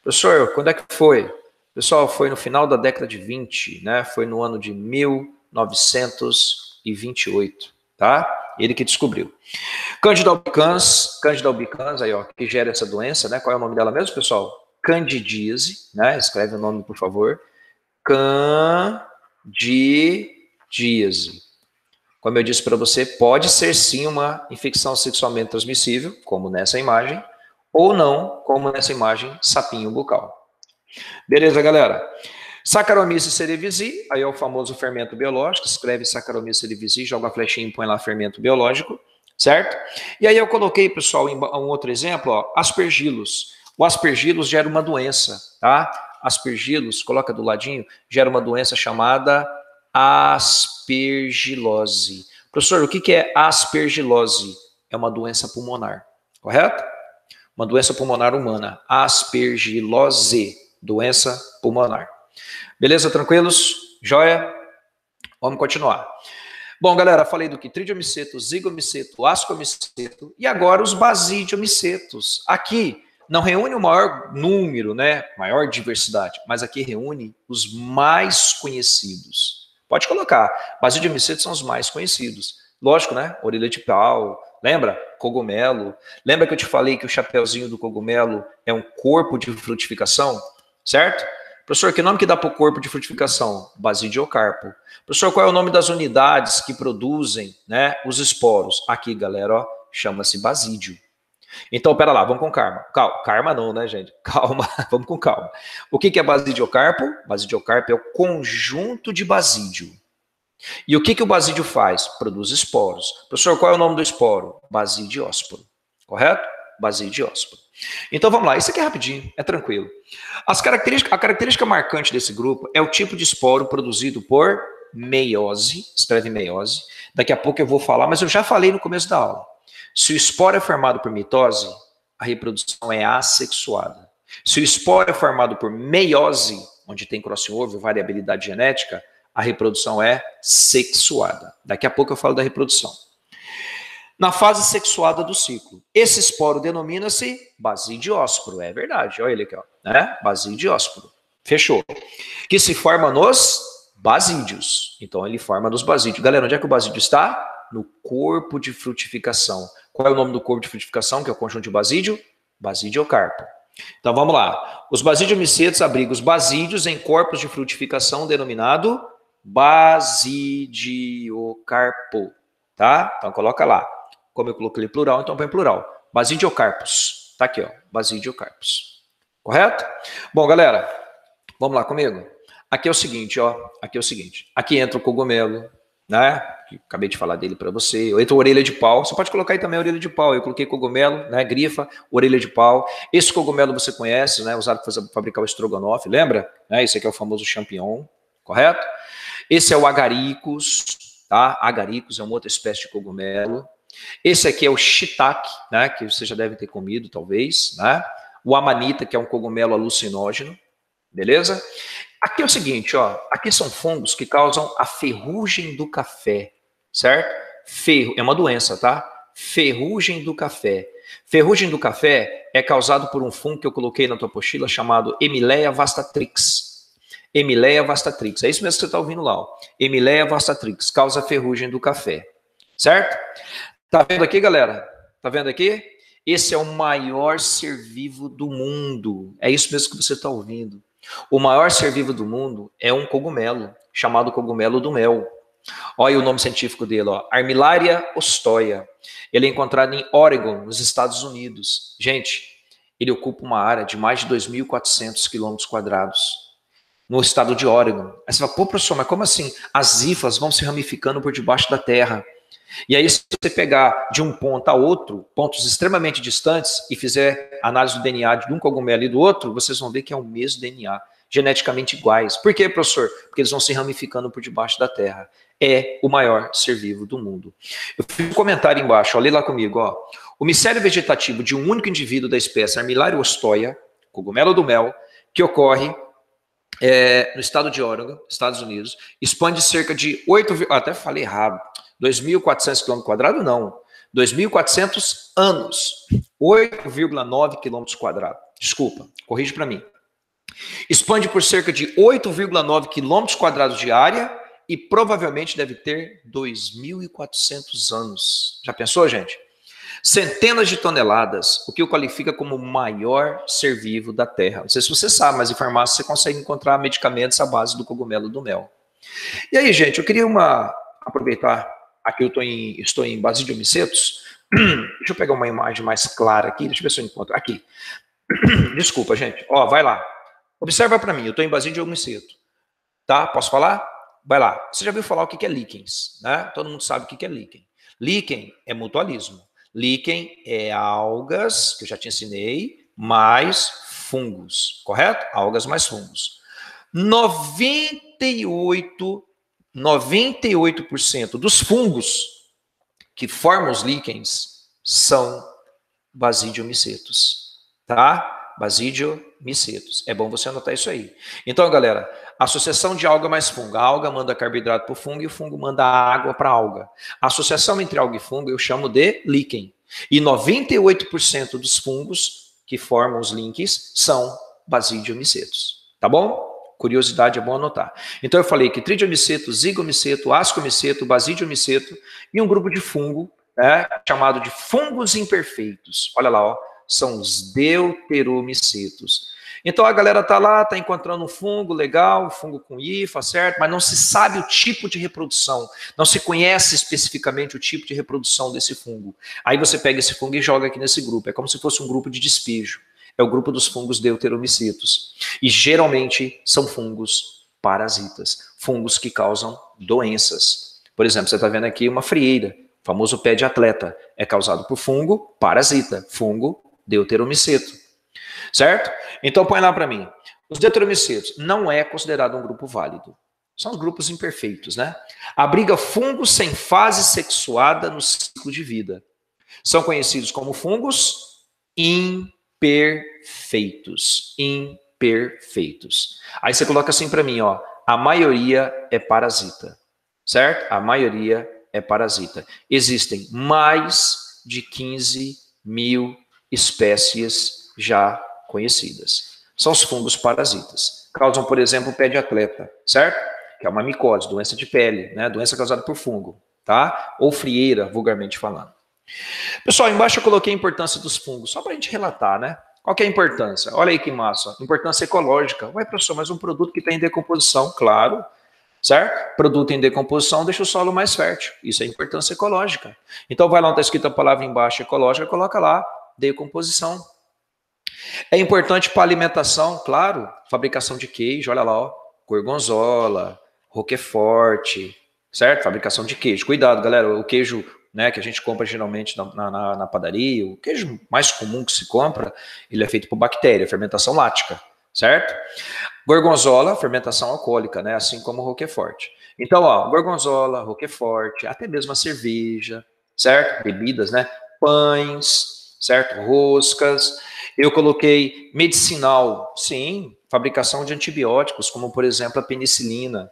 Professor, quando é que foi? Pessoal, foi no final da década de 20, né? Foi no ano de 1928, tá? Ele que descobriu. Candida albicans, aí, ó, que gera essa doença, né? Qual é o nome dela mesmo, pessoal? Candidíase, né? Escreve o nome, por favor. Candidíase. Como eu disse para você, pode ser sim uma infecção sexualmente transmissível, como nessa imagem, ou não, como nessa imagem, sapinho bucal. Beleza, galera? Saccharomyces cerevisiae, aí é o famoso fermento biológico, escreve Saccharomyces cerevisiae, joga a flechinha e põe lá fermento biológico, certo? E aí eu coloquei, pessoal, um outro exemplo, ó, aspergilos. O aspergilos gera uma doença, tá? Aspergilos, coloca do ladinho, gera uma doença chamada aspergilose. Professor, o que é aspergilose? É uma doença pulmonar, correto? Uma doença pulmonar humana, aspergilose, doença pulmonar. Beleza, tranquilos? Joia? Vamos continuar. Bom, galera, falei do que? Tridiomiceto, zigomiceto, ascomiceto e agora os basidiomicetos. Aqui não reúne o maior número, né? Maior diversidade, mas aqui reúne os mais conhecidos. Pode colocar. Basidiomicetos são os mais conhecidos. Lógico, né? Orelha de pau, lembra? Cogumelo. Lembra que eu te falei que o chapeuzinho do cogumelo é um corpo de frutificação? Certo? Professor, que nome que dá para o corpo de frutificação? Basidiocarpo. Professor, qual é o nome das unidades que produzem, né, os esporos? Aqui, galera, ó, chama-se basídio. Então, pera lá, vamos com calma. Calma não, né, gente? Calma, vamos com calma. O que é basidiocarpo? Basidiocarpo é o conjunto de basídio. E o que o basídio faz? Produz esporos. Professor, qual é o nome do esporo? Basidiósporo. Correto? Basidiósporo. Então vamos lá, isso aqui é rapidinho, é tranquilo. A característica marcante desse grupo é o tipo de esporo produzido por meiose, escreve meiose. Daqui a pouco eu vou falar, mas eu já falei no começo da aula. Se o esporo é formado por mitose, a reprodução é assexuada. Se o esporo é formado por meiose, onde tem crossover, variabilidade genética, a reprodução é sexuada. Daqui a pouco eu falo da reprodução. Na fase sexuada do ciclo, esse esporo denomina-se basidiósporo. É verdade, olha ele aqui, ó, né? Basidiósporo. Fechou. Que se forma nos basídios. Então ele forma nos basídios. Galera, onde é que o basídio está? No corpo de frutificação. Qual é o nome do corpo de frutificação, que é o conjunto de basídio? Basidiocarpo. Então vamos lá. Os basidiomicetos abrigam os basídios em corpos de frutificação denominado basidiocarpo. Tá? Então coloca lá. Como eu coloquei plural, então põe plural. Basidiocarpos. Tá aqui, ó. Basidiocarpos. Correto? Bom, galera, vamos lá comigo? Aqui é o seguinte, ó. Aqui é o seguinte. Aqui entra o cogumelo, né? Acabei de falar dele para você. Entra a orelha de pau. Você pode colocar aí também a orelha de pau. Eu coloquei cogumelo, né? Grifa, orelha de pau. Esse cogumelo você conhece, né? Usado para fabricar o estrogonofe, lembra? Esse aqui é o famoso champignon, correto? Esse é o agaricus, tá? Agaricus é uma outra espécie de cogumelo. Esse aqui é o shiitake, né, que você já deve ter comido, talvez, né? O amanita, que é um cogumelo alucinógeno, beleza? Aqui é o seguinte, ó, aqui são fungos que causam a ferrugem do café, certo? É uma doença, tá? Ferrugem do café. Ferrugem do café é causado por um fungo que eu coloquei na tua apostila chamado Emileia vastatrix. Emileia vastatrix, é isso mesmo que você está ouvindo lá, ó. Emileia vastatrix, causa ferrugem do café, certo? Tá vendo aqui, galera? Tá vendo aqui? Esse é o maior ser vivo do mundo. É isso mesmo que você está ouvindo. O maior ser vivo do mundo é um cogumelo, chamado cogumelo do mel. Olha o nome científico dele, ó. Armillaria ostoia. Ele é encontrado em Oregon, nos Estados Unidos. Gente, ele ocupa uma área de mais de 2.400 quilômetros quadrados. No estado de Oregon. Aí você fala, pô, professor, mas como assim? As hifas vão se ramificando por debaixo da terra. E aí, se você pegar de um ponto a outro, pontos extremamente distantes, e fizer análise do DNA de um cogumelo e do outro, vocês vão ver que é o mesmo DNA, geneticamente iguais. Por quê, professor? Porque eles vão se ramificando por debaixo da terra. É o maior ser vivo do mundo. Eu fiz um comentário embaixo, olha lá comigo, ó. O micélio vegetativo de um único indivíduo da espécie Armillaria ostoia, cogumelo do mel, que ocorre no estado de Oregon, Estados Unidos, expande cerca de 8, até falei errado, 2.400 km², não, 2.400 anos, 8,9 km². Desculpa, corrige para mim. Expande por cerca de 8,9 km² de área e provavelmente deve ter 2.400 anos. Já pensou, gente? Centenas de toneladas, o que o qualifica como o maior ser vivo da Terra. Não sei se você sabe, mas em farmácia você consegue encontrar medicamentos à base do cogumelo do mel. E aí, gente, eu queria aproveitar, aqui eu estou em Basílio Micetos. Deixa eu pegar uma imagem mais clara aqui, deixa eu ver se eu encontro. Aqui. Desculpa, gente. Ó, vai lá. Observa para mim, eu estou em Basílio Miceto. Tá? Posso falar? Vai lá. Você já ouviu falar o que é líquens, né? Todo mundo sabe o que é líquen. Líquen é mutualismo. Líquen é algas, que eu já te ensinei, mais fungos, correto? Algas mais fungos. 98% dos fungos que formam os líquens são basidiomicetos, tá? Basidiomicetos. É bom você anotar isso aí. Então, galera, associação de alga mais fungo. A alga manda carboidrato para o fungo e o fungo manda água para a alga. A associação entre alga e fungo eu chamo de líquen. E 98% dos fungos que formam os líquens são basidiomicetos. Tá bom? Curiosidade é bom anotar. Então eu falei que tridiomiceto, zigomiceto, ascomiceto, basidiomiceto e um grupo de fungo, né, chamado de fungos imperfeitos. Olha lá, ó, são os deuteromicetos. Então a galera tá lá, tá encontrando um fungo legal, fungo com hifa, certo? Mas não se sabe o tipo de reprodução, não se conhece especificamente o tipo de reprodução desse fungo. Aí você pega esse fungo e joga aqui nesse grupo, é como se fosse um grupo de despejo. É o grupo dos fungos deuteromicetos. E geralmente são fungos parasitas, fungos que causam doenças. Por exemplo, você está vendo aqui uma frieira, o famoso pé de atleta, é causado por fungo parasita, fungo deuteromiceto. Certo? Então põe lá para mim. Os deuteromicetos não é considerado um grupo válido. São os grupos imperfeitos, né? Abriga fungos sem fase sexuada no ciclo de vida. São conhecidos como fungos imperfeitos. Imperfeitos. Aí você coloca assim para mim, ó. A maioria é parasita. Certo? A maioria é parasita. Existem mais de 15 mil espécies já conhecidas. São os fungos parasitas. Causam, por exemplo, o pé de atleta, certo? Que é uma micose, doença de pele, né? Doença causada por fungo, tá? Ou frieira, vulgarmente falando. Pessoal, embaixo eu coloquei a importância dos fungos, só para a gente relatar, né? Qual que é a importância? Olha aí que massa. Importância ecológica. Ué, professor, mas um produto que está em decomposição, claro, certo? Produto em decomposição deixa o solo mais fértil. Isso é importância ecológica. Então vai lá onde está escrita a palavra embaixo, ecológica, coloca lá, decomposição. É importante para alimentação, claro, fabricação de queijo, olha lá, ó, gorgonzola, roquefort, certo? Fabricação de queijo. Cuidado, galera, o queijo, né, que a gente compra geralmente na padaria, o queijo mais comum que se compra, ele é feito por bactéria, fermentação lática, certo? Gorgonzola, fermentação alcoólica, né, assim como o roquefort. Então, ó, gorgonzola, roquefort, até mesmo a cerveja, certo? Bebidas, né? Pães, certo? Roscas. Eu coloquei medicinal, sim, fabricação de antibióticos, como por exemplo a penicilina,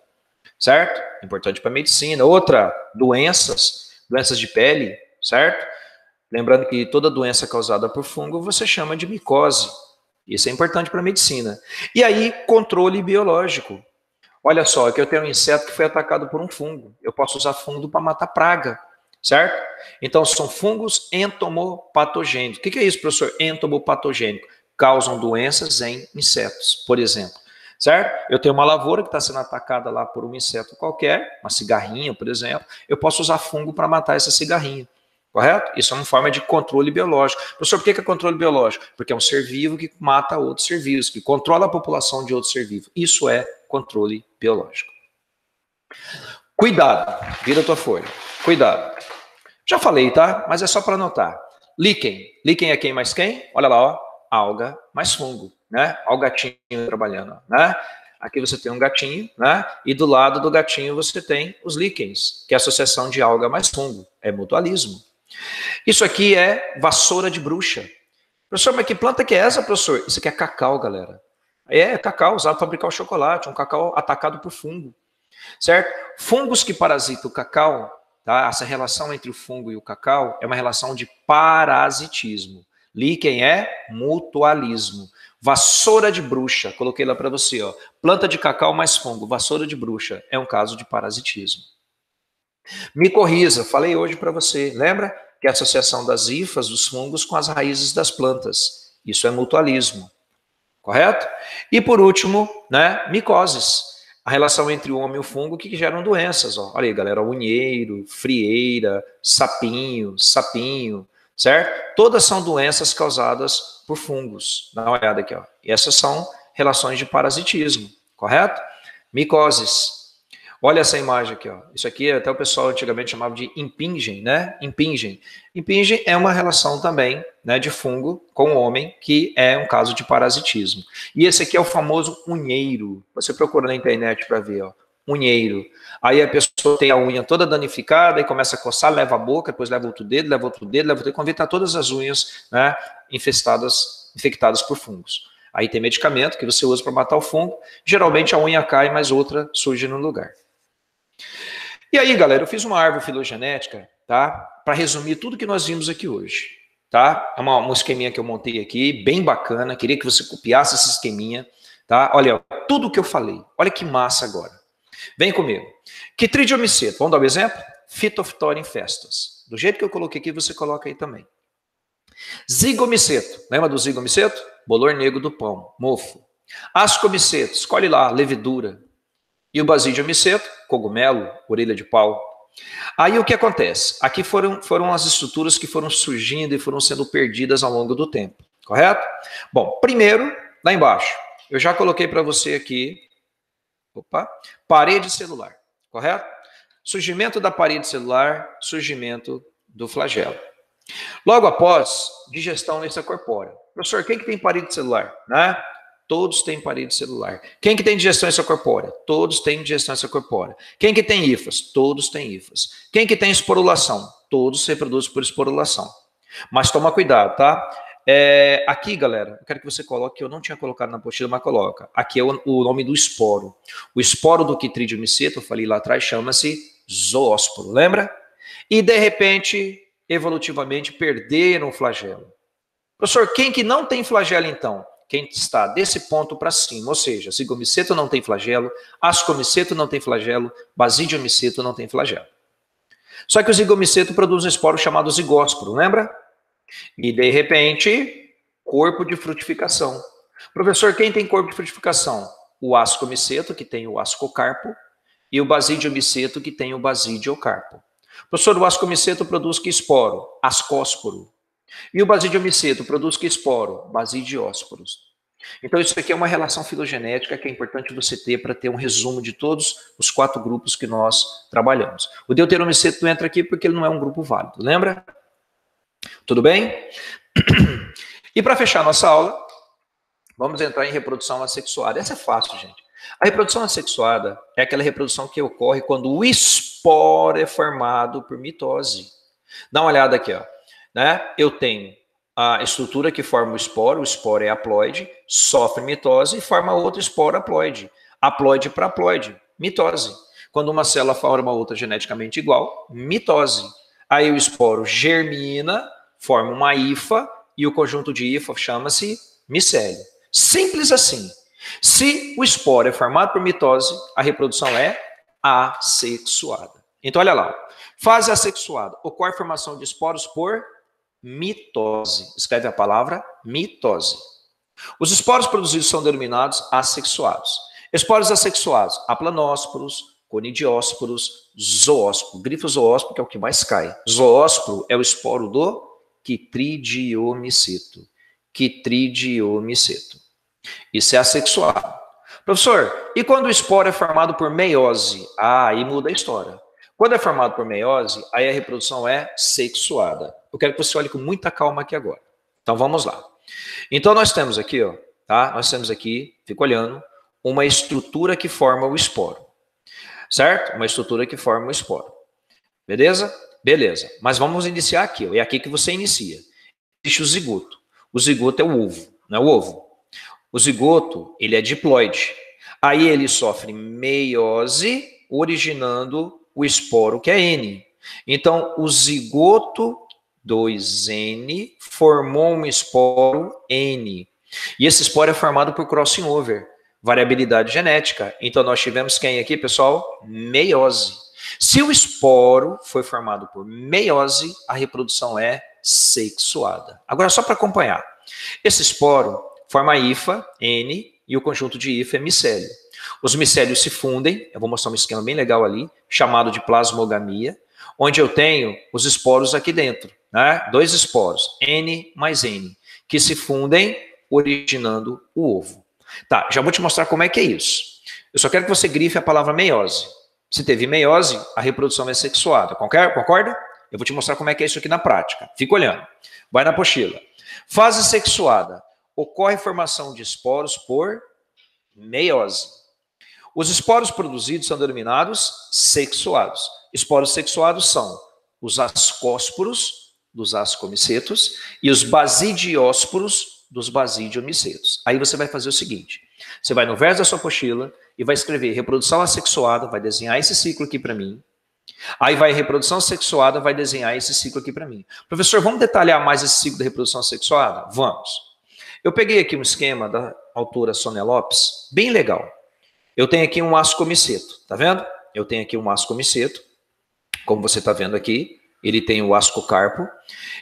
certo? Importante para a medicina. Outra, doenças de pele, certo? Lembrando que toda doença causada por fungo você chama de micose. Isso é importante para a medicina. E aí, controle biológico. Olha só, aqui eu tenho um inseto que foi atacado por um fungo. Eu posso usar fungo para matar praga. Certo? Então, são fungos entomopatogênicos. O que é isso, professor? Entomopatogênico. Causam doenças em insetos, por exemplo. Certo? Eu tenho uma lavoura que está sendo atacada lá por um inseto qualquer, uma cigarrinha, por exemplo. Eu posso usar fungo para matar essa cigarrinha. Correto? Isso é uma forma de controle biológico. Professor, por que é controle biológico? Porque é um ser vivo que mata outros ser vivos, que controla a população de outro ser vivo. Isso é controle biológico. Cuidado. Vira a tua folha. Cuidado. Já falei, tá? Mas é só para anotar. Líquen. Líquen é quem mais quem? Olha lá, ó. Alga mais fungo, né? Olha o gatinho trabalhando, né? Aqui você tem um gatinho, né? E do lado do gatinho você tem os líquens, que é a associação de alga mais fungo. É mutualismo. Isso aqui é vassoura de bruxa. Professor, mas que planta que é essa, professor? Isso aqui é cacau, galera. É cacau usado para fabricar o chocolate, um cacau atacado por fungo, certo? Fungos que parasitam o cacau, tá? Essa relação entre o fungo e o cacau é uma relação de parasitismo. Líquen é mutualismo. Vassoura de bruxa, coloquei lá para você, ó. Planta de cacau mais fungo, vassoura de bruxa, é um caso de parasitismo. Micorriza, falei hoje para você, lembra? Que é a associação das hifas, dos fungos, com as raízes das plantas. Isso é mutualismo, correto? E por último, né, micoses. A relação entre o homem e o fungo que geram doenças. Ó. Olha aí, galera, unheiro, frieira, sapinho, certo? Todas são doenças causadas por fungos. Dá uma olhada aqui, ó. E essas são relações de parasitismo, correto? Micoses. Olha essa imagem aqui, ó. Isso aqui até o pessoal antigamente chamava de impingem, né? Impingem. Impingem é uma relação também, né, de fungo com o homem, que é um caso de parasitismo. E esse aqui é o famoso unheiro. Você procura na internet para ver, ó. Unheiro. Aí a pessoa tem a unha toda danificada e começa a coçar, leva a boca, depois leva outro dedo, leva outro dedo, leva outro dedo, quando vê tá todas as unhas, né, infectadas por fungos. Aí tem medicamento que você usa para matar o fungo. Geralmente a unha cai, mas outra surge no lugar. E aí, galera, eu fiz uma árvore filogenética, tá? Para resumir tudo que nós vimos aqui hoje, tá? É um esqueminha que eu montei aqui, bem bacana. Queria que você copiasse esse esqueminha, tá? Olha, tudo que eu falei. Olha que massa agora. Vem comigo. Quitridiomiceto, vamos dar um exemplo? Phytophthora infestas. Do jeito que eu coloquei aqui, você coloca aí também. Zigomiceto, lembra do zigomiceto? Bolor negro do pão, mofo. Ascomiceto, escolhe lá, levedura. E o basidiomiceto, cogumelo, orelha de pau. Aí o que acontece? Aqui foram as estruturas que foram surgindo e foram sendo perdidas ao longo do tempo, correto? Bom, primeiro, lá embaixo, eu já coloquei para você aqui, parede celular, correto? Surgimento da parede celular, surgimento do flagelo. Logo após, digestão extracorpórea. Professor, quem que tem parede celular? Né? Todos têm parede celular. Quem que tem digestão extracorpórea? Todos têm digestão extracorpórea. Quem que tem hifas? Todos têm hifas. Quem que tem esporulação? Todos se reproduzem por esporulação. Mas toma cuidado, tá? Aqui, galera, eu quero que você coloque, eu não tinha colocado na apostila, mas coloca. Aqui é o nome do esporo. O esporo do Quitridiomiceto, eu falei lá atrás, chama-se zoósporo, lembra? E, de repente, evolutivamente, perderam o flagelo. Professor, quem que não tem flagelo, então? Quem está desse ponto para cima, ou seja, zigomiceto não tem flagelo, ascomiceto não tem flagelo, basidiomiceto não tem flagelo. Só que o zigomiceto produz um esporo chamado zigósporo, lembra? E, de repente, corpo de frutificação. Professor, quem tem corpo de frutificação? O ascomiceto, que tem o ascocarpo, e o basidiomiceto, que tem o basidiocarpo. Professor, o ascomiceto produz que esporo? Ascósporo. E o basidiomiceto produz que esporo? Basidiósporos. Então isso aqui é uma relação filogenética que é importante você ter para ter um resumo de todos os 4 grupos que nós trabalhamos. O deuteromiceto não entra aqui porque ele não é um grupo válido, lembra? Tudo bem? E para fechar nossa aula, vamos entrar em reprodução assexuada. Essa é fácil, gente. A reprodução assexuada é aquela reprodução que ocorre quando o esporo é formado por mitose. Dá uma olhada aqui, ó. Né? Eu tenho a estrutura que forma o esporo é haploide, sofre mitose e forma outro esporo haploide para haploide, mitose. Quando uma célula forma outra geneticamente igual, mitose. Aí o esporo germina, forma uma hifa e o conjunto de hifa chama-se micélio. Simples assim. Se o esporo é formado por mitose, a reprodução é assexuada. Então olha lá, fase assexuada, ocorre formação de esporos por mitose. Escreve a palavra mitose. Os esporos produzidos são denominados assexuados. Esporos assexuados, aplanósporos, conidiósporos, zoósporo. Grifo zoósporo, que é o que mais cai. Zoósporo é o esporo do quitridiomiceto. Quitridiomiceto. Isso é assexuado. Professor, e quando o esporo é formado por meiose? Ah, aí muda a história. Quando é formado por meiose, aí a reprodução é sexuada. Eu quero que você olhe com muita calma aqui agora. Então vamos lá. Então nós temos aqui, ó, tá? Nós temos aqui, fica olhando, uma estrutura que forma o esporo. Certo? Uma estrutura que forma o esporo. Beleza? Beleza. Mas vamos iniciar aqui, ó. É aqui que você inicia. Existe o zigoto. O zigoto é o ovo, não é o ovo. O zigoto, ele é diploide. Aí ele sofre meiose, originando o esporo, que é N. Então, o zigoto 2N formou um esporo N. E esse esporo é formado por crossing over, variabilidade genética. Então, nós tivemos quem aqui, pessoal? Meiose. Se o esporo foi formado por meiose, a reprodução é sexuada. Agora, só para acompanhar. Esse esporo forma hifa, N, e o conjunto de hifa é micélio. Os micélios se fundem, eu vou mostrar um esquema bem legal ali, chamado de plasmogamia, onde eu tenho os esporos aqui dentro, né? 2 esporos, N mais N, que se fundem originando o ovo. Tá, já vou te mostrar como é que é isso. Eu só quero que você grife a palavra meiose. Se teve meiose, a reprodução é sexuada. Concorda? Eu vou te mostrar como é que é isso aqui na prática. Fica olhando. Vai na apostila. Fase sexuada. Ocorre formação de esporos por meiose. Os esporos produzidos são denominados sexuados. Esporos sexuados são os ascósporos, dos ascomicetos, e os basidiósporos, dos basidiomicetos. Aí você vai fazer o seguinte. Você vai no verso da sua apostila e vai escrever reprodução assexuada, vai desenhar esse ciclo aqui para mim. Aí vai reprodução sexuada, vai desenhar esse ciclo aqui para mim. Professor, vamos detalhar mais esse ciclo de reprodução sexuada? Vamos. Eu peguei aqui um esquema da autora Sônia Lopes, bem legal. Eu tenho aqui um ascomiceto, tá vendo? Eu tenho aqui um ascomiceto, como você está vendo aqui. Ele tem o ascocarpo,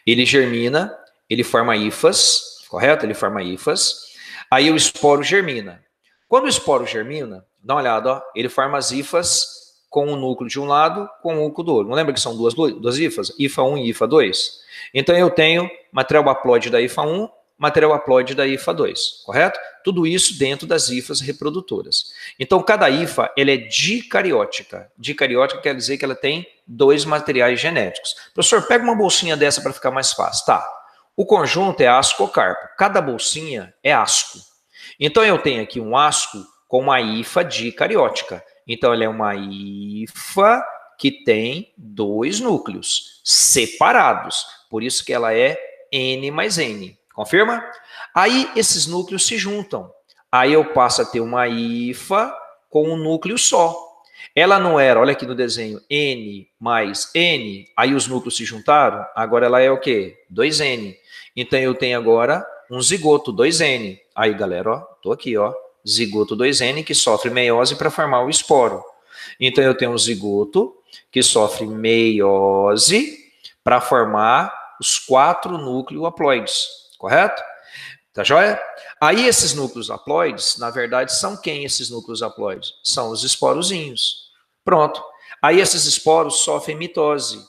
ele germina, ele forma hifas, correto? Ele forma hifas. Aí o esporo germina. Quando o esporo germina, dá uma olhada, ó, ele forma as hifas com o núcleo de um lado, com o núcleo do outro. Não lembra que são duas hifas? Hifa 1 e hifa 2? Então eu tenho material haploide da hifa 1, material haploide da hifa 2, correto? Tudo isso dentro das hifas reprodutoras. Então cada hifa ela é dicariótica. Dicariótica quer dizer que ela tem 2 materiais genéticos. Professor, pega uma bolsinha dessa para ficar mais fácil. Tá. O conjunto é ascocarpo. Cada bolsinha é asco. Então eu tenho aqui um asco com uma hifa dicariótica. Então ela é uma hifa que tem 2 núcleos separados. Por isso que ela é N mais N. Confirma? Aí esses núcleos se juntam. Aí eu passo a ter uma hifa com um núcleo só. Ela não era, olha aqui no desenho, N mais N, aí os núcleos se juntaram, agora ela é o quê? 2N. Então eu tenho agora um zigoto 2N. Aí galera, ó, tô aqui, ó, zigoto 2N que sofre meiose para formar o esporo. Então eu tenho um zigoto que sofre meiose para formar os 4 núcleos haploides, correto? Tá joia? Aí esses núcleos haploides, na verdade, são quem esses núcleos haploides? São os esporozinhos. Pronto. Aí esses esporos sofrem mitose,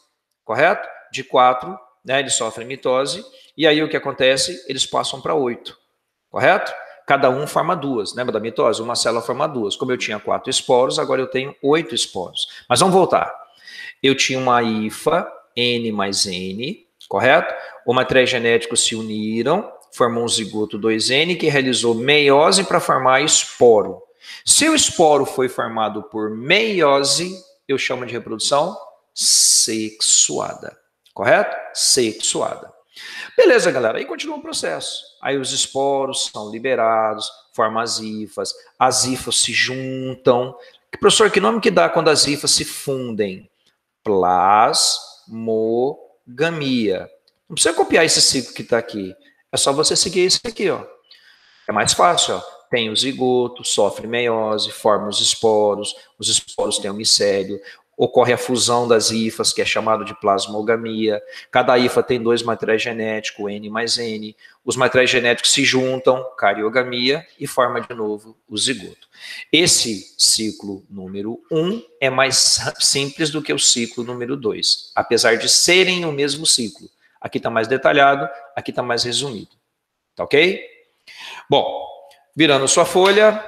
correto? De 4, né, eles sofrem mitose, e aí o que acontece? Eles passam para 8, correto? Cada um forma 2, lembra da mitose? Uma célula forma 2. Como eu tinha 4 esporos, agora eu tenho 8 esporos. Mas vamos voltar. Eu tinha uma hifa, N mais N, correto? Os materiais genéticos se uniram, formou um zigoto 2N que realizou meiose para formar esporo. Se o esporo foi formado por meiose, eu chamo de reprodução sexuada, correto? Sexuada. Beleza, galera, aí continua o processo. Aí os esporos são liberados, formam as hifas se juntam. Professor, que nome que dá quando as hifas se fundem? Plasmogamia. Não precisa copiar esse ciclo que está aqui. É só você seguir esse aqui, ó. É mais fácil, ó. Tem o zigoto, sofre meiose, forma os esporos têm o micélio, ocorre a fusão das hifas, que é chamado de plasmogamia. Cada hifa tem 2 materiais genéticos, N mais N. Os materiais genéticos se juntam, cariogamia, e forma de novo o zigoto. Esse ciclo número 1 é mais simples do que o ciclo número 2, apesar de serem o mesmo ciclo. Aqui está mais detalhado, aqui está mais resumido. Tá ok? Bom, virando sua folha,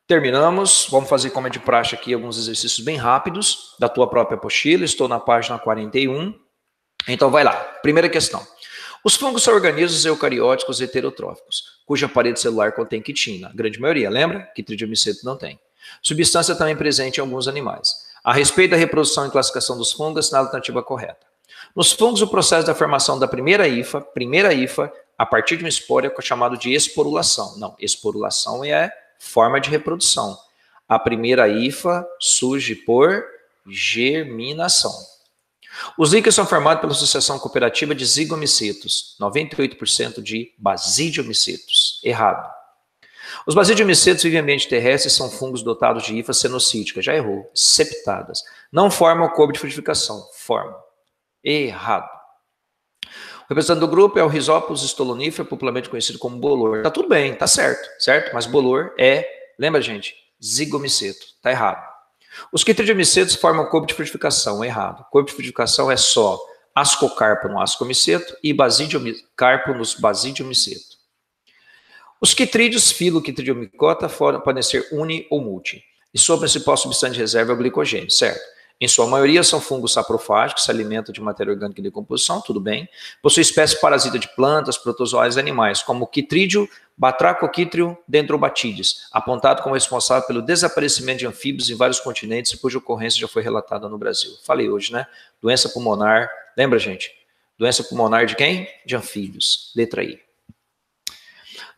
Terminamos. Vamos fazer, como é de praxe aqui, alguns exercícios bem rápidos da tua própria apostila. Estou na página 41. Então, vai lá. Primeira questão. Os fungos são organismos eucarióticos heterotróficos, cuja parede celular contém quitina. A grande maioria, lembra? Quitridiomiceto não tem. Substância também presente em alguns animais. A respeito da reprodução e classificação dos fungos, assinala a alternativa correta. Nos fungos, o processo da formação da primeira hifa, a partir de uma espora, é chamado de esporulação. Não, esporulação é forma de reprodução. A primeira hifa surge por germinação. Os líquens são formados pela associação cooperativa de zigomicetos, 98% de basidiomicetos. Errado. Os basidiomicetos vivem em ambiente terrestre e são fungos dotados de hifas cenocíticas. Já errou. Septadas. Não formam corpo de frutificação. Formam. Errado. O representante do grupo é o Rhizopus stolonífero, popularmente conhecido como bolor. Tá tudo bem, tá certo, certo? Mas bolor é, lembra, gente? Zigomiceto. Tá errado. Os quitridiomicetos formam corpo de frutificação. Errado. Corpo de frutificação é só ascocarpo no ascomiceto e basidiocarpo nos basidiomiceto. Os quitrídeos filo-quitridiomicota podem ser uni ou multi. E sua principal substância de reserva é o glicogênio, certo? Em sua maioria são fungos saprofágicos, se alimentam de matéria orgânica em decomposição, tudo bem. Possui espécies parasitas de plantas, protozoários e animais, como o quitrídeo Batrachoquitrio dendrobatides, apontado como responsável pelo desaparecimento de anfíbios em vários continentes e cuja ocorrência já foi relatada no Brasil. Falei hoje, né? Doença pulmonar, lembra, gente? Doença pulmonar de quem? De anfíbios. Letra I.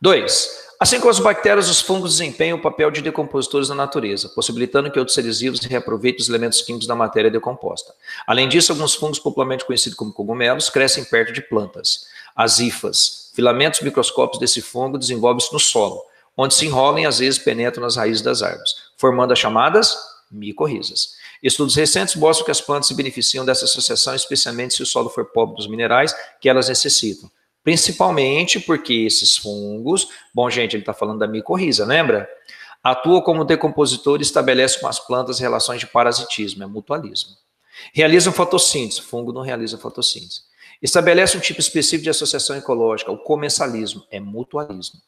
2. Assim como as bactérias, os fungos desempenham o papel de decompositores na natureza, possibilitando que outros seres vivos reaproveitem os elementos químicos da matéria decomposta. Além disso, alguns fungos, popularmente conhecidos como cogumelos, crescem perto de plantas. As hifas, filamentos microscópicos desse fungo, desenvolvem-se no solo, onde se enrolam e às vezes penetram nas raízes das árvores, formando as chamadas micorrizas. Estudos recentes mostram que as plantas se beneficiam dessa associação, especialmente se o solo for pobre dos minerais que elas necessitam. Principalmente porque esses fungos, bom, gente, ele está falando da micorriza, lembra? Atuam como decompositor e estabelecem com as plantas relações de parasitismo, é mutualismo. Realizam fotossíntese, fungo não realiza fotossíntese. Estabelece um tipo específico de associação ecológica, o comensalismo, é mutualismo.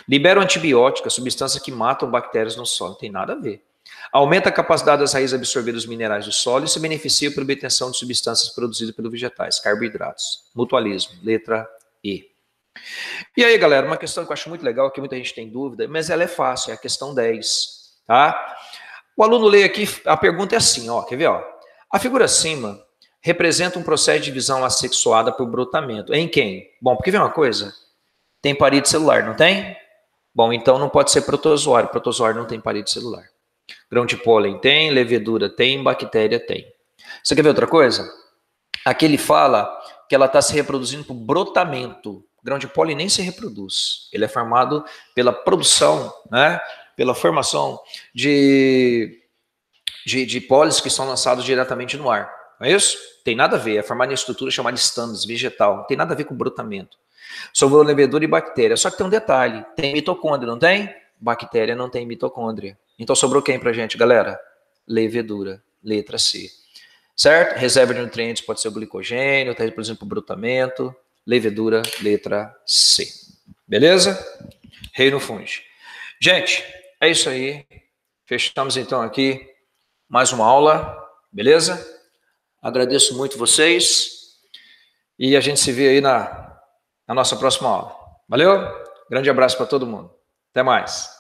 Liberam antibióticos, substâncias que matam bactérias no solo, não tem nada a ver. Aumenta a capacidade das raízes de absorver os minerais do solo e se beneficia pela obtenção de substâncias produzidas pelos vegetais, carboidratos. Mutualismo, letra E. E aí, galera, uma questão que eu acho muito legal, que muita gente tem dúvida, mas ela é fácil, é a questão 10, tá? O aluno lê aqui, a pergunta é assim, ó, quer ver, ó? A figura acima representa um processo de divisão assexuada por brotamento. Em quem? Bom, porque vê uma coisa, tem parede celular, não tem? Bom, então não pode ser protozoário não tem parede celular. Grão de pólen tem, levedura tem, bactéria tem. Você quer ver outra coisa? Aqui ele fala que ela está se reproduzindo por brotamento. O grão de pólen nem se reproduz. Ele é formado pela produção, né? Pela formação de pólenes que são lançados diretamente no ar. Não é isso? Tem nada a ver. É formado em estrutura chamada stamus, vegetal. Não tem nada a ver com brotamento. Sobrou levedura e bactéria. Só que tem um detalhe. Tem mitocôndria, não tem? Bactéria não tem mitocôndria. Então sobrou quem pra gente, galera? Levedura. Letra C. Certo? Reserva de nutrientes pode ser o glicogênio, está reproduzindo por brotamento. Levedura, letra C. Beleza? Reino funge. Gente, é isso aí. Fechamos então aqui mais uma aula. Beleza? Agradeço muito vocês. E a gente se vê aí na nossa próxima aula. Valeu? Grande abraço para todo mundo. Até mais.